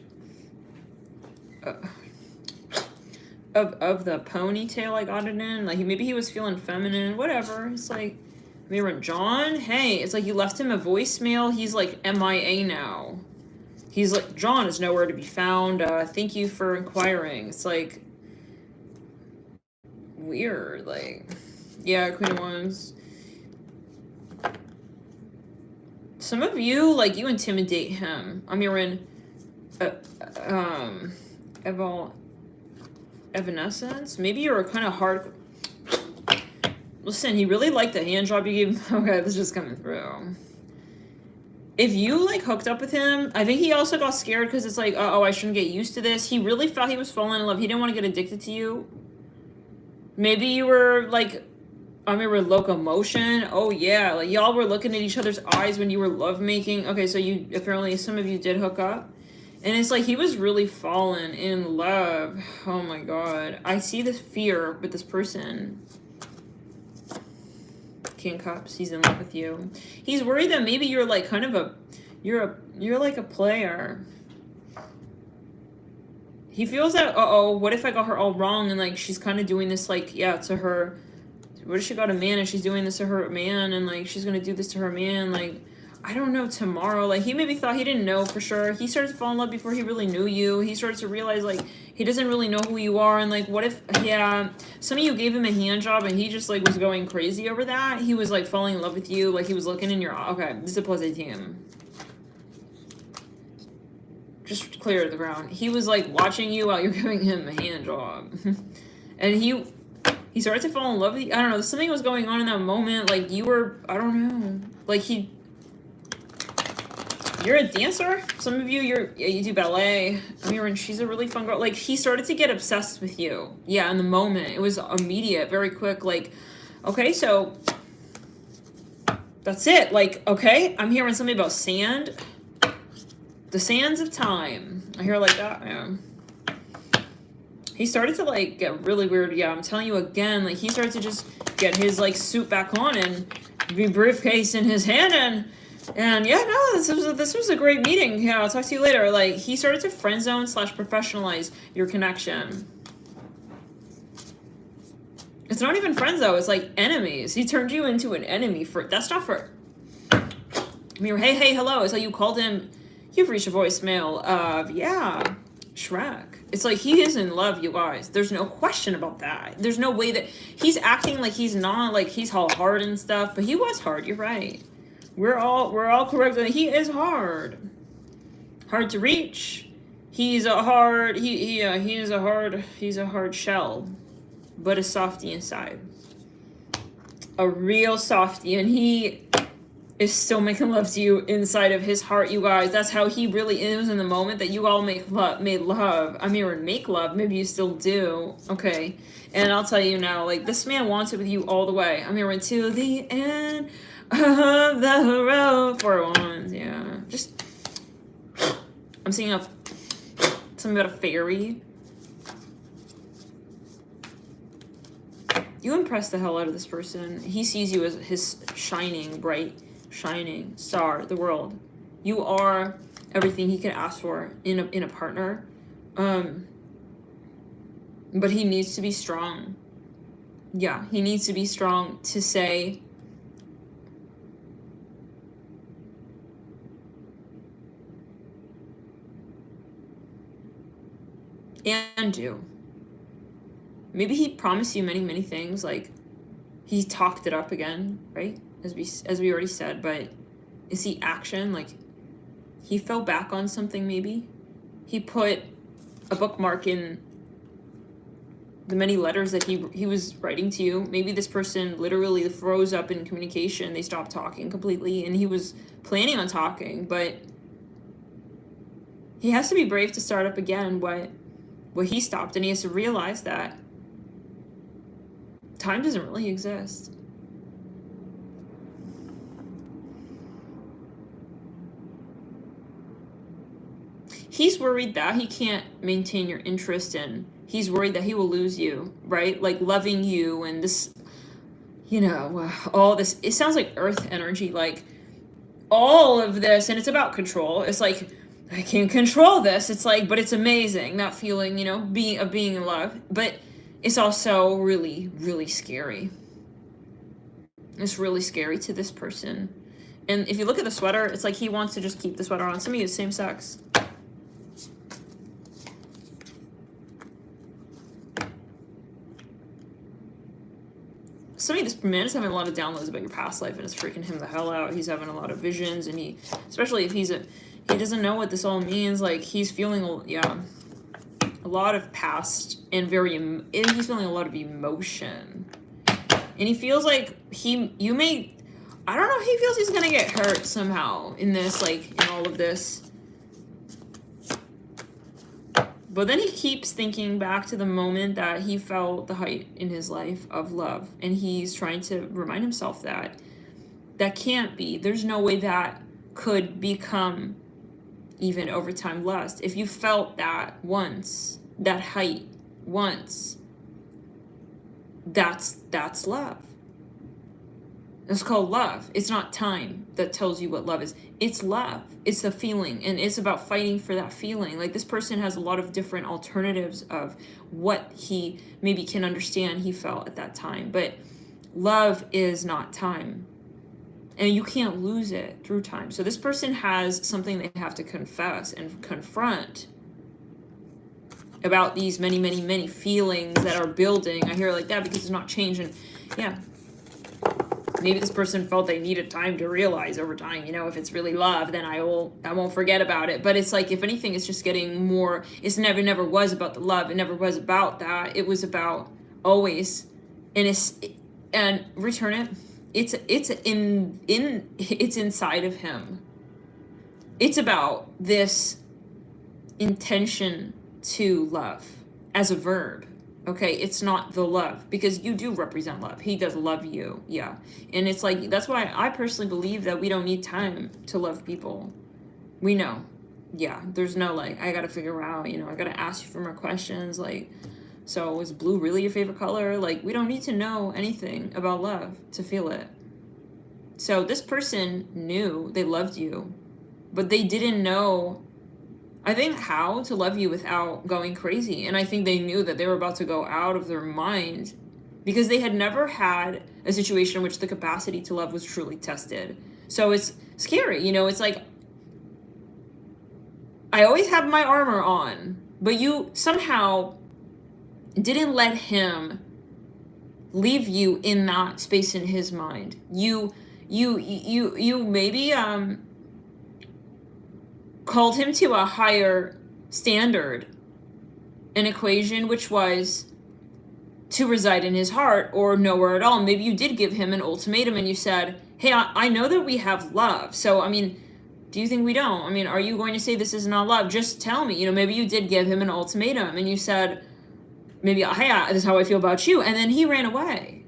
of the ponytail I got it in. Like, maybe he was feeling feminine, whatever. It's like, Mirror John, hey, it's like you left him a voicemail. He's like MIA now. He's like, John is nowhere to be found. Thank you for inquiring. It's like weird. Like, yeah, Queen of Wands. Some of you, like, you intimidate him. I'm hearing, evanescence. Maybe you're kind of hard. Listen, he really liked the hand job you gave him. Okay, this is just coming through. If you, like, hooked up with him, I think he also got scared because it's like, uh-oh, I shouldn't get used to this. He really thought he was falling in love. He didn't want to get addicted to you. Maybe you were, like, I remember locomotion. Oh, yeah. Like, y'all were looking at each other's eyes when you were lovemaking. Okay, so you, apparently, some of you did hook up. And it's like he was really fallen in love. Oh, my God. I see this fear with this person. King Cups, he's in love with you. He's worried that maybe you're like kind of you're like a player. He feels that, uh-oh, what if I got her all wrong, and like she's kind of doing this like, yeah, to her, what if she got a man and she's doing this to her man, and like she's gonna do this to her man, like, I don't know, tomorrow. Like, he maybe thought, he didn't know for sure. He started to fall in love before he really knew you. He started to realize, like, he doesn't really know who you are. And, like, what if, yeah, some of you gave him a hand job and he just, like, was going crazy over that. He was, like, falling in love with you. Like, he was looking in your, okay, this is a plus 18. Just clear the ground. He was, like, watching you while you're giving him a hand job. And he started to fall in love with you. I don't know, something was going on in that moment. Like, you were, I don't know. Like, you're a dancer. Some of you, you do ballet. I mean, she's a really fun girl. Like, he started to get obsessed with you. Yeah, in the moment. It was immediate, very quick. Like, okay, so that's it. Like, okay, I'm hearing something about sand. The sands of time. I hear like that, yeah. He started to, like, get really weird. Yeah, I'm telling you again, like, he started to just get his, like, suit back on and be briefcase in his hand, and yeah, no, this was a great meeting. Yeah, I'll talk to you later. Like, he started to friend zone / professionalize your connection. It's not even friends though, it's like enemies. He turned you into an enemy for, that's not for, I mean, hey, hello, it's like you called him, you've reached a voicemail of, yeah, Shrek. It's like he is in love, you guys. There's no question about that. There's no way that he's acting like he's not, like he's all hard and stuff, but he was hard, you're right. We're all correct. He is hard to reach. He's a hard, he's a hard shell, but a softie inside. A real softie, and he is still making love to you inside of his heart, you guys. That's how he really is in the moment that you all made love. I mean, make love. Maybe you still do. Okay. And I'll tell you now, like, this man wants it with you all the way. I mean, until the end of the road. 4 wands, yeah. Just, I'm seeing something about a fairy. You impress the hell out of this person. He sees you as his shining, bright, shining star, the world. You are everything he could ask for in a partner. But he needs to be strong. Yeah, he needs to be strong to say, and do. Maybe he promised you many things, like he talked it up again, right? As we already said, but is he action? Like, he fell back on something maybe? He put a bookmark in the many letters that he was writing to you. Maybe this person literally froze up in communication. They stopped talking completely, and he was planning on talking, but he has to be brave to start up again what he stopped, and he has to realize that time doesn't really exist. He's worried that he can't maintain your interest in. He's worried that he will lose you, right? Like loving you and this, you know, all this. It sounds like earth energy, like all of this, and it's about control. It's like, I can't control this. It's like, but it's amazing, that feeling, you know, being in love. But it's also really, really scary. It's really scary to this person. And if you look at the sweater, it's like he wants to just keep the sweater on. Some of you is same sex. Some of this man is having a lot of downloads about your past life, and it's freaking him the hell out. He's having a lot of visions, and he, especially if he doesn't know what this all means. Like, he's feeling, a lot of past and he's feeling a lot of emotion. And he feels like I don't know, he feels he's gonna get hurt somehow in this, like, in all of this. But then he keeps thinking back to the moment that he felt the height in his life of love. And he's trying to remind himself that can't be. There's no way that could become even over time lust. If you felt that once, that height once, that's love. It's called love. It's not time that tells you what love is. It's love. It's the feeling, and it's about fighting for that feeling. Like, this person has a lot of different alternatives of what he maybe can understand he felt at that time. But love is not time, and you can't lose it through time. So this person has something they have to confess and confront about these many, many, many feelings that are building. I hear it like that because it's not changing. Yeah. Maybe this person felt they needed time to realize over time, if it's really love, then I won't forget about it. But it's like, if anything, it's just getting more. It's never was about the love. It never was about that. It was about always, and return it. It's inside of him. It's about this intention to love as a verb. Okay, it's not the love, because you do represent love. He does love you, yeah. And it's like, that's why I personally believe that we don't need time to love people. We know, yeah. There's no, like, I gotta figure out, I gotta ask you for more questions. Like, so is blue really your favorite color? Like, we don't need to know anything about love to feel it. So this person knew they loved you, but they didn't know, I think, how to love you without going crazy. And I think they knew that they were about to go out of their mind because they had never had a situation in which the capacity to love was truly tested. So it's scary, it's like, I always have my armor on, but you somehow didn't let him leave you in that space in his mind. You maybe called him to a higher standard, an equation which was to reside in his heart or nowhere at all. Maybe you did give him an ultimatum and you said, hey, I know that we have love. So, do you think we don't? Are you going to say this is not love? Just tell me. Maybe you did give him an ultimatum and you said, maybe, hey, this is how I feel about you. And then he ran away.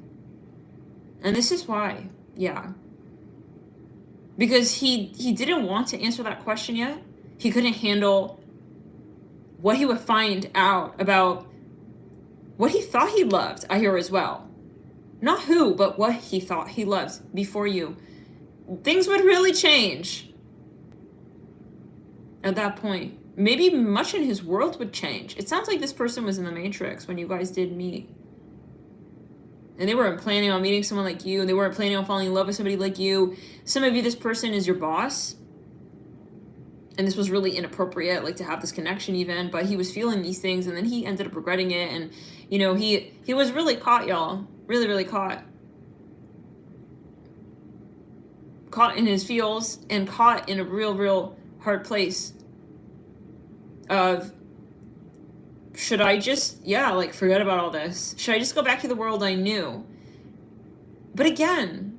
And this is why, yeah. Because he didn't want to answer that question yet. He couldn't handle what he would find out about what he thought he loved, I hear as well. Not who, but what he thought he loved before you. Things would really change at that point. Maybe much in his world would change. It sounds like this person was in the Matrix when you guys did meet. And they weren't planning on meeting someone like you. They weren't planning on falling in love with somebody like you. Some of you, this person is your boss. And this was really inappropriate, like, to have this connection even. But he was feeling these things, and then he ended up regretting it. And, he was really caught, y'all. Really, really caught. Caught in his feels and caught in a real, real hard place of, should I just, forget about all this? Should I just go back to the world I knew? But again,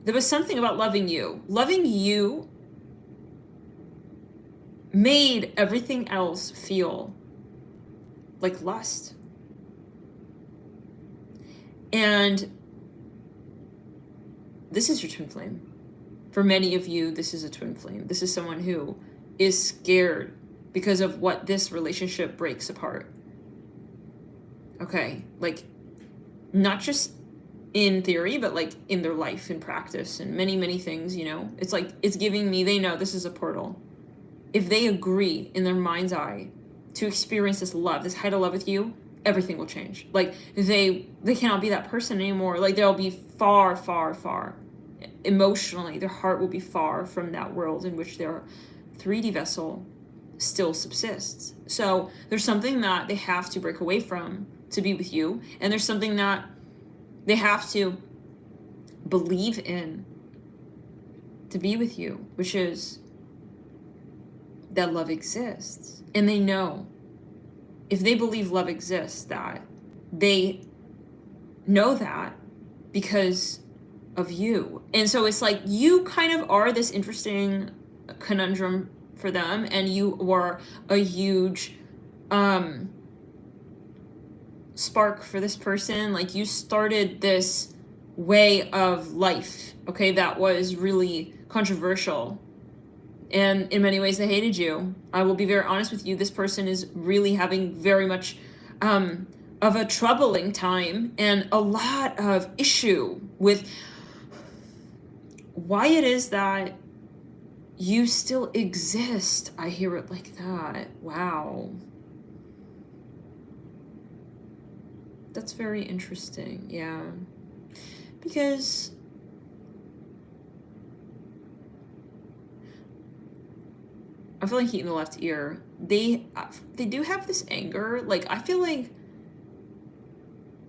there was something about loving you. Loving you made everything else feel like lust. And this is your twin flame. For many of you, this is a twin flame. This is someone who is scared because of what this relationship breaks apart. Okay, like, not just in theory, but like in their life, in practice, and many, many things, It's like, it's giving me, they know this is a portal. If they agree in their mind's eye to experience this love, this height of love with you, everything will change. Like they cannot be that person anymore. Like they'll be far, far, far emotionally. Their heart will be far from that world in which their 3D vessel still subsists. So there's something that they have to break away from to be with you, and there's something that they have to believe in to be with you, which is that love exists. And they know, if they believe love exists, that they know that because of you. And so it's like you kind of are this interesting conundrum for them, and you were a huge spark for this person. Like you started this way of life, okay, that was really controversial, and in many ways they hated you. I will be very honest with you, this person is really having very much of a troubling time and a lot of issue with why it is that you still exist. I hear it like that. Wow. That's very interesting. Yeah. Because I'm feeling heat in the left ear. They do have this anger. Like I feel like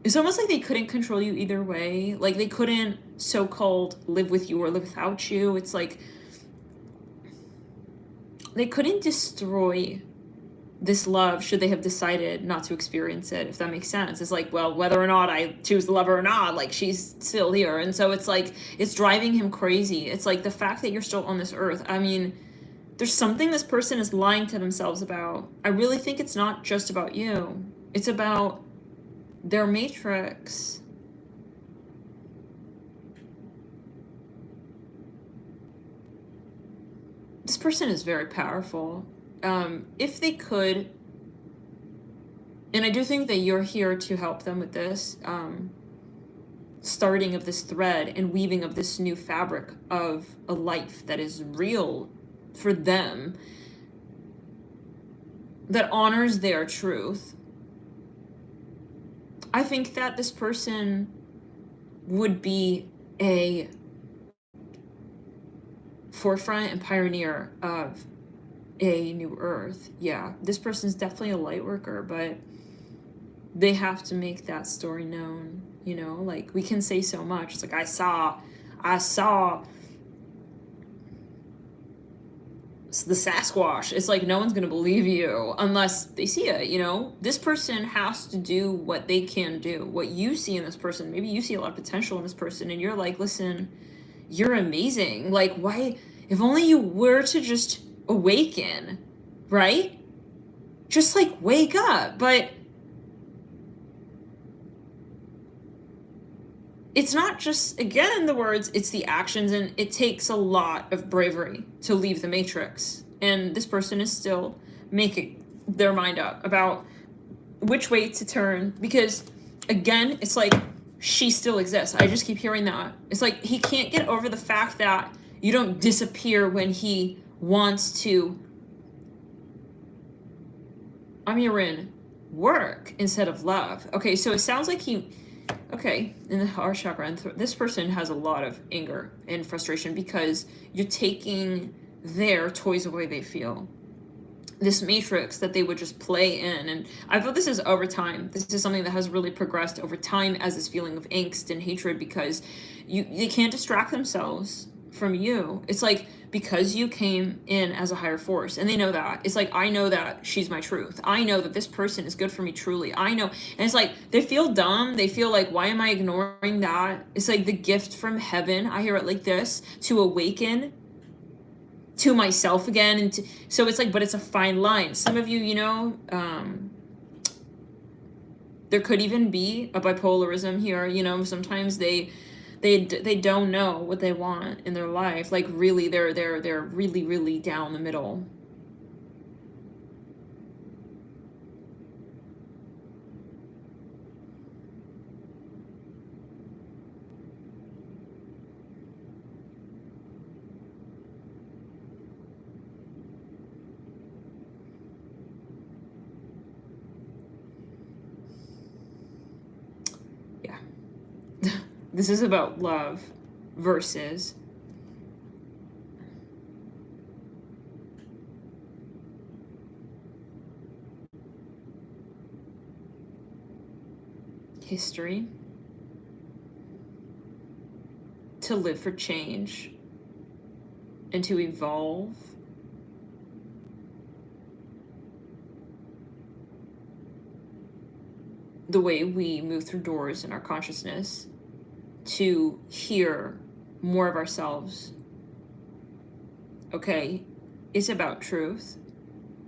it's almost like they couldn't control you either way. Like they couldn't so-called live with you or live without you. It's like they couldn't destroy this love should they have decided not to experience it, if that makes sense. It's like, well, whether or not I choose to love her or not, like she's still here. And so it's like, it's driving him crazy. It's like the fact that you're still on this earth. I mean, there's something this person is lying to themselves about. I really think it's not just about you. It's about their matrix. This person is very powerful. If they could, and I do think that you're here to help them with this, starting of this thread and weaving of this new fabric of a life that is real for them, that honors their truth. I think that this person would be a forefront and pioneer of a new earth. Yeah, this person's definitely a light worker, but they have to make that story known, you know? Like we can say so much. It's like I saw the Sasquatch. It's like no one's gonna believe you unless they see it, you know? This person has to do what they can do. What you see in this person, maybe you see a lot of potential in this person and you're like, listen, you're amazing. Like why, if only you were to just awaken, right? Just like wake up. But it's not just, again, in the words, it's the actions, and it takes a lot of bravery to leave the matrix. And this person is still making their mind up about which way to turn, because again, it's like she still exists. I just keep hearing that. It's like he can't get over the fact that you don't disappear when he wants to, I'm hearing work instead of love. Okay, so it sounds like okay, in the heart chakra, and this person has a lot of anger and frustration because you're taking their toys away they feel. This matrix that they would just play in. And I feel this is over time. This is something that has really progressed over time as this feeling of angst and hatred, because they can't distract themselves from you. It's like, because you came in as a higher force, and they know that. It's like, I know that she's my truth. I know that this person is good for me truly. I know. And it's like, they feel dumb. They feel like, why am I ignoring that? It's like the gift from heaven. I hear it like this, to awaken to myself again. And so it's like, but it's a fine line. Some of you, you know, there could even be a bipolarism here. You know, sometimes they don't know what they want in their life. Like really, they're really, really down the middle. Yeah. This is about love versus history, to live for change and to evolve. The way we move through doors in our consciousness to hear more of ourselves. Okay, it's about truth.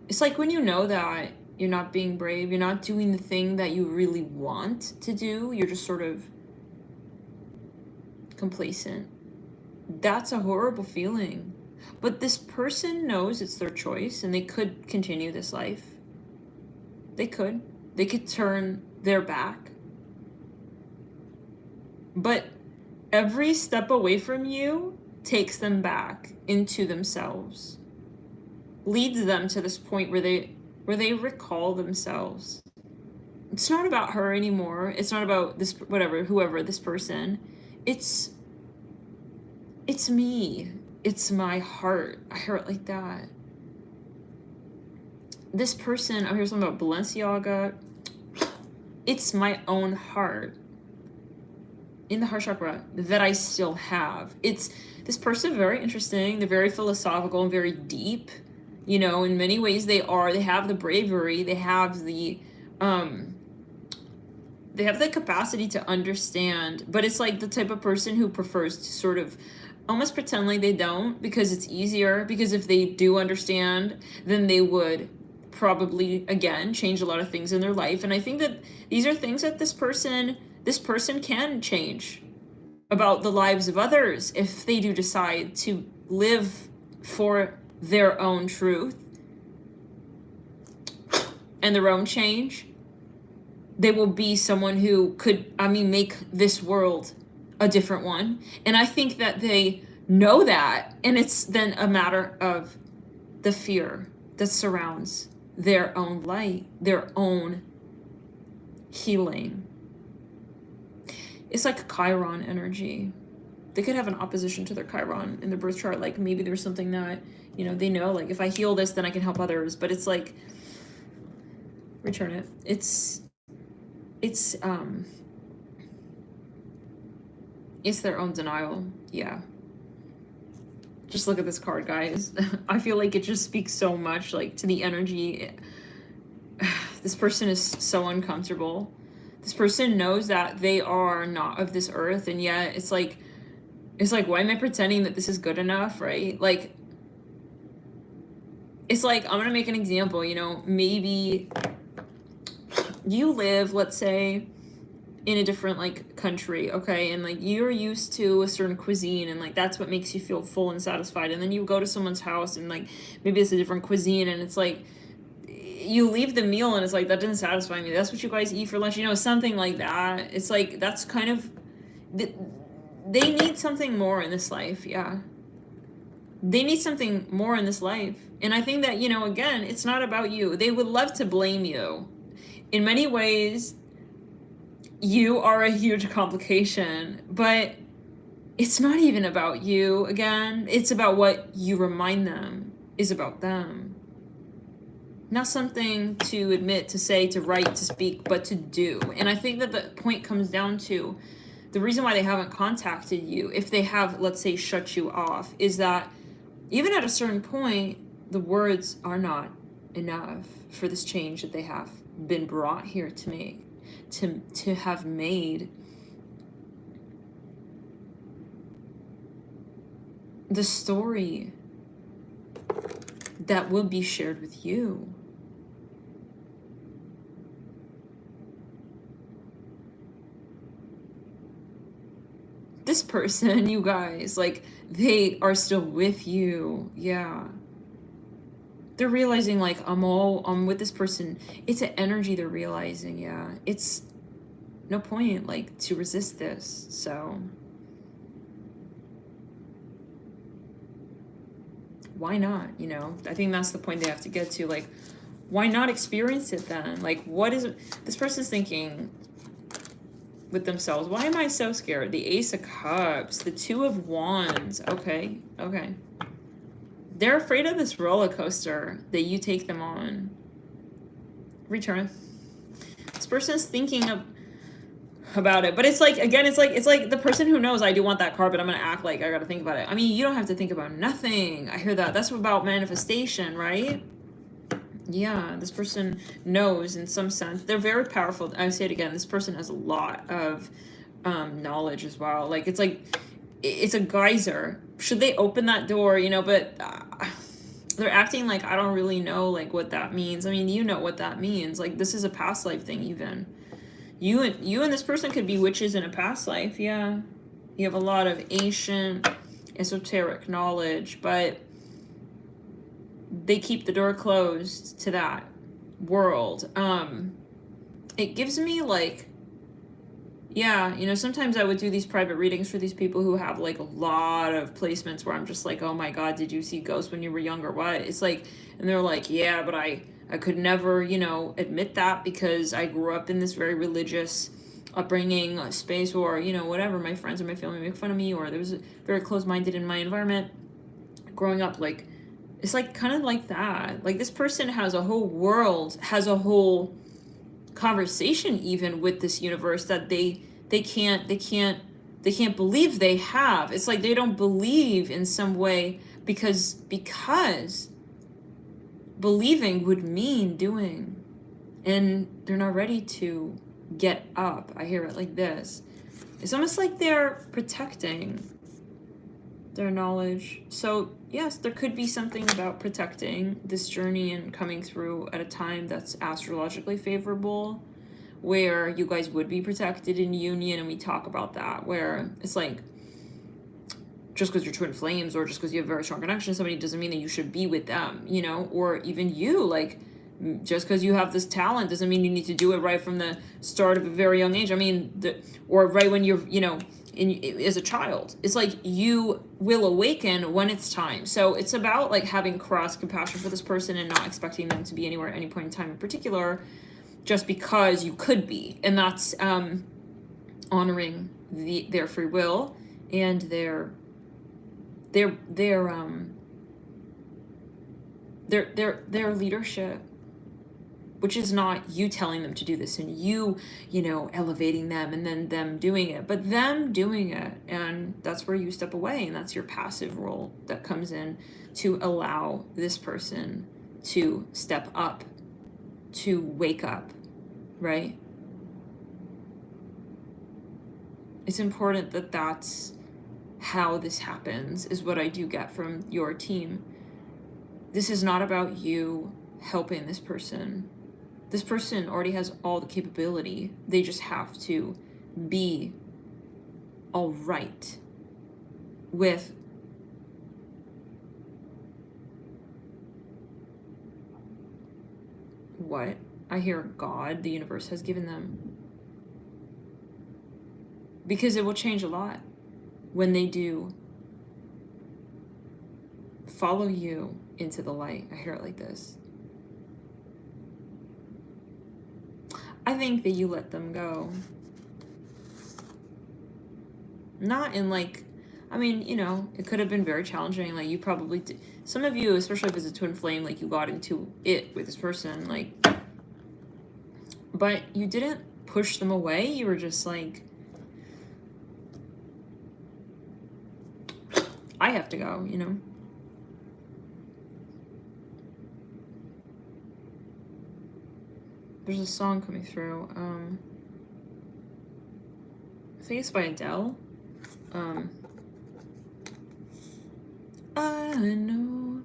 It's like when you know that you're not being brave, you're not doing the thing that you really want to do, you're just sort of complacent. That's a horrible feeling. But this person knows it's their choice and they could continue this life. They could. They could turn their back. But every step away from you takes them back into themselves, leads them to this point where they recall themselves. It's not about her anymore. It's not about this, whoever this person. It's me. It's my heart. I hear it like that. This person, I hear something about Balenciaga. It's my own heart in the heart chakra that I still have. It's this person, very interesting. They're very philosophical and very deep. You know, in many ways they have the bravery, they have the capacity to understand, but it's like the type of person who prefers to sort of almost pretend like they don't, because it's easier, because if they do understand, then they would probably, again, change a lot of things in their life. And I think that these are things that this person can change about the lives of others if they do decide to live for their own truth and their own change. They will be someone who could, make this world a different one. And I think that they know that, and it's then a matter of the fear that surrounds their own light, their own healing. It's like Chiron energy. They could have an opposition to their Chiron in their birth chart. Like maybe there's something that, they know, like if I heal this, then I can help others. But it's like, return it. It's their own denial. Yeah. Just look at this card, guys. I feel like it just speaks so much, like, to the energy. This person is so uncomfortable. This person knows that they are not of this earth, and yet it's like, why am I pretending that this is good enough, right? Like, it's like, I'm gonna make an example, maybe you live, let's say, in a different, like, country, okay, and, like, you're used to a certain cuisine, and, like, that's what makes you feel full and satisfied, and then you go to someone's house, and, like, maybe it's a different cuisine, and it's like, you leave the meal, and it's like, that doesn't satisfy me. That's what you guys eat for lunch, something like that. It's like, that's kind of, they need something more in this life, yeah. They need something more in this life, and I think that, again, it's not about you. They would love to blame you. In many ways, you are a huge complication, but it's not even about you, again. It's about what you remind them is about them. Not something to admit, to say, to write, to speak, but to do. And I think that the point comes down to the reason why they haven't contacted you, if they have, let's say, shut you off, is that even at a certain point, the words are not enough for this change that they have been brought here to make. To have made. The story that will be shared with you. This person, you guys, like, they are still with you, yeah. They're realizing, like, I'm with this person. It's an energy they're realizing, yeah. It's no point, like, to resist this, so. Why not, I think that's the point they have to get to, like, why not experience it then? Like, what is it? This person's thinking, with themselves. Why am I so scared? The Ace of Cups, the Two of Wands. Okay, okay. They're afraid of this roller coaster that you take them on. Return. This person is thinking about it, but it's like, again, it's like the person who knows I do want that card, but I'm gonna act like I gotta think about it. I mean, you don't have to think about nothing. I hear that. That's about manifestation, right? Yeah, this person knows in some sense. They're very powerful. I say it again, this person has a lot of knowledge as well. Like, it's a geyser. Should they open that door, you know, but they're acting like I don't really know like what that means. I mean, you know what that means. Like, this is a past life thing even. You and this person could be witches in a past life, yeah. You have a lot of ancient, esoteric knowledge, but they keep the door closed to that world. It gives me like, yeah, you know, sometimes I would do these private readings for these people who have like a lot of placements where I'm just like, oh my God, did you see ghosts when you were younger? What? It's like, and they're like, yeah, but I could never, you know, admit that because I grew up in this very religious upbringing, space, or, you know, whatever. My friends or my family make fun of me, or there was very closed-minded in my environment growing up. Like, it's like kind of like that. Like, this person has a whole world, has a whole conversation even with this universe that they can't believe they have. It's like they don't believe in some way because believing would mean doing, and they're not ready to get up. I hear it like this. It's almost like they're protecting their knowledge. So yes, there could be something about protecting this journey and coming through at a time that's astrologically favorable, where you guys would be protected in union. And we talk about that, where it's like, just because you're twin flames or just because you have a very strong connection to somebody doesn't mean that you should be with them, you know, or even you, like, just because you have this talent doesn't mean you need to do it right from the start of a very young age. I mean, or right when you're, you know, as a child. It's like you will awaken when it's time. So it's about like having cross compassion for this person and not expecting them to be anywhere at any point in time in particular, just because you could be. And that's honoring their free will and their leadership, which is not you telling them to do this and you know, elevating them and then them doing it, but them doing it. And that's where you step away, and that's your passive role that comes in to allow this person to step up, to wake up, right? It's important that that's how this happens, is what I do get from your team. This is not about you helping this person. This person already has all the capability. They just have to be all right with what I hear God, the universe, has given them. Because it will change a lot when they do follow you into the light. I hear it like this. I think that you let them go. Not in like, I mean, you know, it could have been very challenging. Like, you probably did. Some of you, especially if it's a twin flame, like you got into it with this person, like, but you didn't push them away. You were just like, I have to go, you know? There's a song coming through. I think it's by Adele. I know.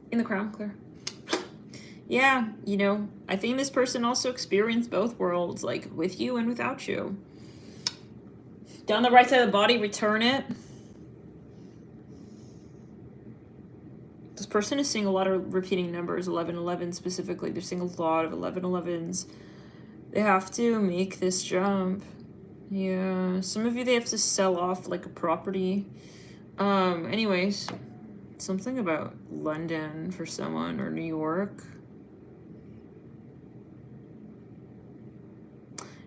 In the Crown, Claire. Yeah, you know, I think this person also experienced both worlds, like with you and without you. Down the right side of the body, return it. This person is seeing a lot of repeating numbers, 1111 specifically. They're seeing a lot of 1111s. They have to make this jump. Yeah, some of you, they have to sell off like a property. Anyways, something about London for someone, or New York.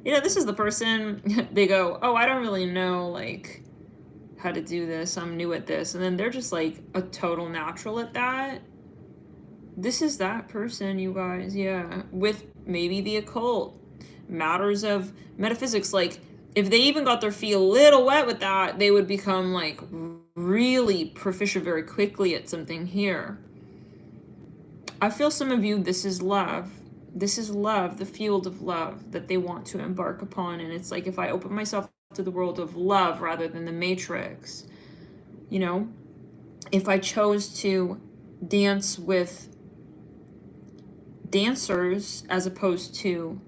You know, this is the person, they go, oh, I don't really know, like, how to do this. I'm new at this. And then they're just, like, a total natural at that. This is that person, you guys, yeah. With maybe the occult, matters of metaphysics. Like, if they even got their feet a little wet with that, they would become, like, really proficient very quickly at something here. I feel some of you, this is love. This is love, the field of love that they want to embark upon. And it's like, if I open myself to the world of love rather than the matrix, you know, if I chose to dance with dancers as opposed to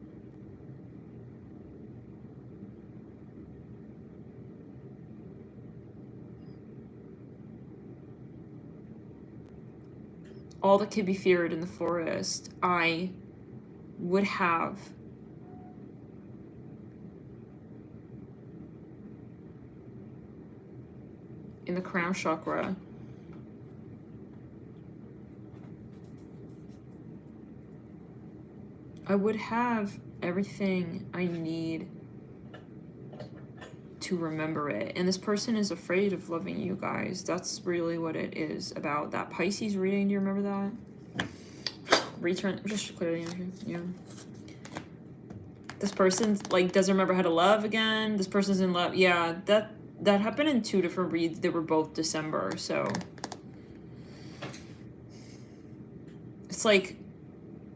all that could be feared in the forest, I would have in the crown chakra I would have everything I need to remember it. And this person is afraid of loving you guys. That's really what it is about. That Pisces reading, do you remember that? Return, just clear the energy. Yeah. This person, like, doesn't remember how to love again. This person's in love. Yeah, that happened in 2 different reads. They were both December, so it's like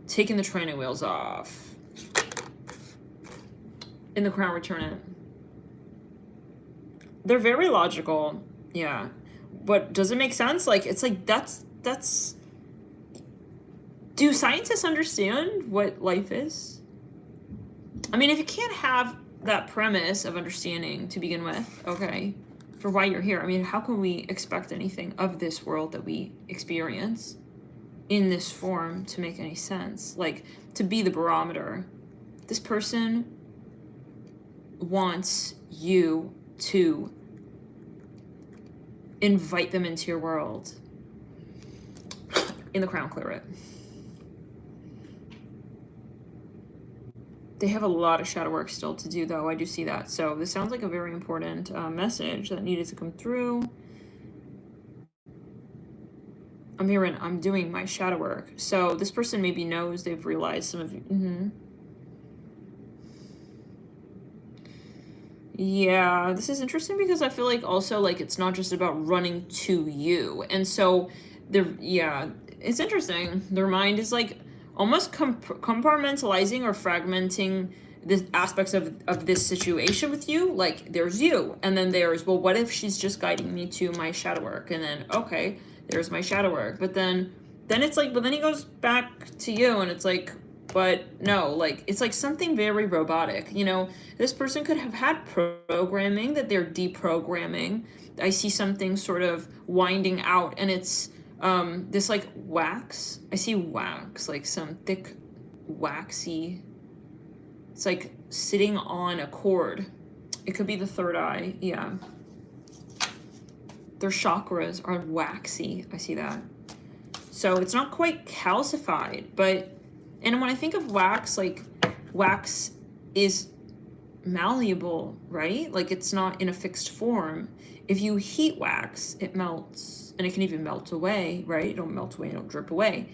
taking the training wheels off. In the crown, return it. They're very logical, yeah. But does it make sense? Like, it's like, that's... Do scientists understand what life is? I mean, if you can't have that premise of understanding to begin with, okay, for why you're here, I mean, how can we expect anything of this world that we experience in this form to make any sense? Like, to be the barometer. This person wants you to invite them into your world. In the crown, clear it. They have a lot of shadow work still to do, though. I do see that. So this sounds like a very important message that needed to come through. I'm hearing I'm doing my shadow work. So this person maybe knows, they've realized some of you. Yeah, this is interesting because I feel like also, like, it's not just about running to you. And so they're, yeah, it's interesting. Their mind is like almost compartmentalizing or fragmenting the aspects of this situation with you. Like, there's you, and then there's, well, what if she's just guiding me to my shadow work? And then, okay, there's my shadow work. But then it's like, but then he goes back to you, and it's like, but no, like, it's like something very robotic, you know. This person could have had programming that they're deprogramming. I see something sort of winding out, and it's this like wax. I see wax, like some thick waxy, it's like sitting on a cord. It could be the third eye. Yeah, their chakras are waxy. I see that. So it's not quite calcified, but, and when I think of wax, like, wax is malleable, right? Like, it's not in a fixed form. If you heat wax, it melts, and it can even melt away, right? It don't melt away, it don't drip away.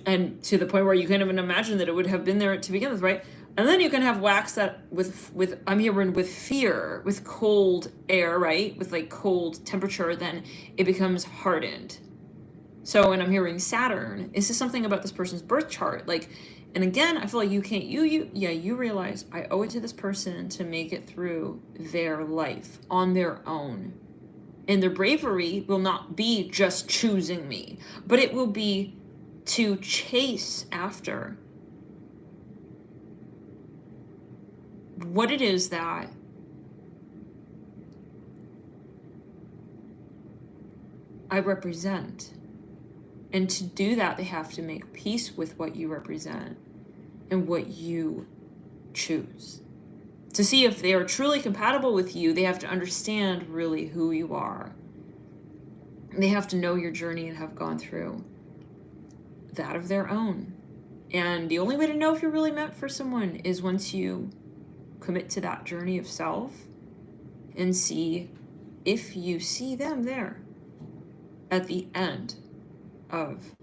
And to the point where you can't even imagine that it would have been there to begin with, right? And then you can have wax that with I'm hearing with fear, with cold air, right? With like cold temperature, then it becomes hardened. So, and I'm hearing Saturn. Is this something about this person's birth chart? Like, and again, I feel like you can't, you realize I owe it to this person to make it through their life on their own. And their bravery will not be just choosing me, but it will be to chase after what it is that I represent. And to do that, they have to make peace with what you represent and what you choose. To see if they are truly compatible with you, they have to understand really who you are. They have to know your journey and have gone through that of their own. And the only way to know if you're really meant for someone is once you commit to that journey of self and see if you see them there at the end of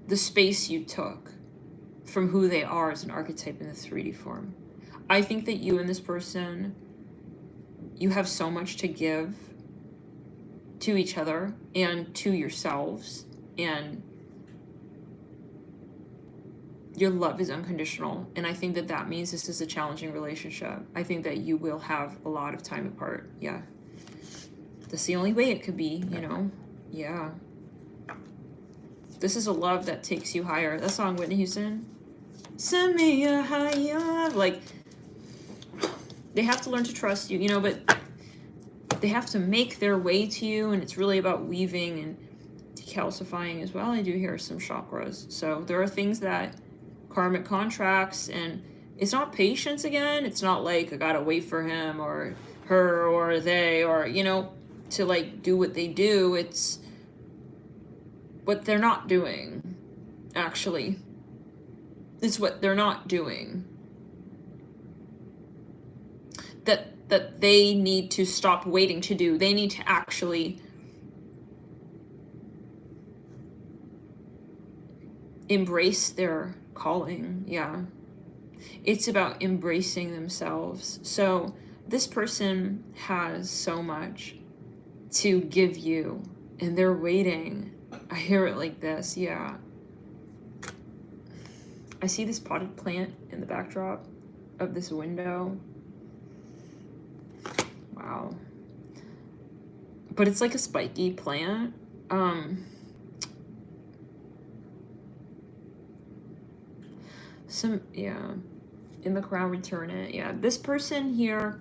the space you took from who they are as an archetype in the 3D form. I think that you and this person, you have so much to give to each other and to yourselves, and your love is unconditional. And I think that that means this is a challenging relationship. I think that you will have a lot of time apart. Yeah. That's the only way it could be, you know? Yeah. This is a love that takes you higher. That song, Whitney Houston. Send me a higher. Like, they have to learn to trust you, you know, but they have to make their way to you, and it's really about weaving and decalcifying as well. I do hear some chakras. So there are things that karmic contracts, and it's not patience again. It's not like I gotta wait for him or her or they or, you know, to like do what they do. It's what they're not doing, actually. It's what they're not doing that they need to stop waiting to do. They need to actually embrace their calling. Yeah. It's about embracing themselves. So this person has so much to give you, and they're waiting. I hear it like this. Yeah. I see this potted plant in the backdrop of this window. Wow. But it's like a spiky plant. Yeah. In the crown, return it. Yeah. This person here,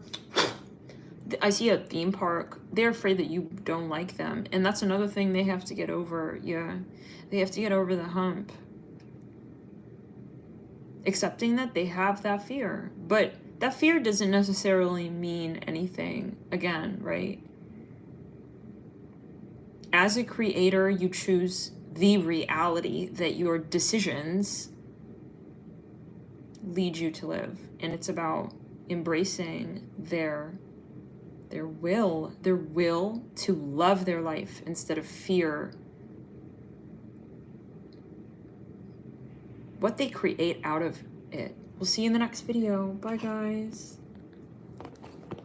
I see a theme park. They're afraid that you don't like them. And that's another thing they have to get over. Yeah. They have to get over the hump. Accepting that they have that fear. But that fear doesn't necessarily mean anything. Again, right? As a creator, you choose the reality that your decisions lead you to live. And it's about embracing their will to love their life instead of fear what they create out of it. We'll see you in the next video. Bye, guys.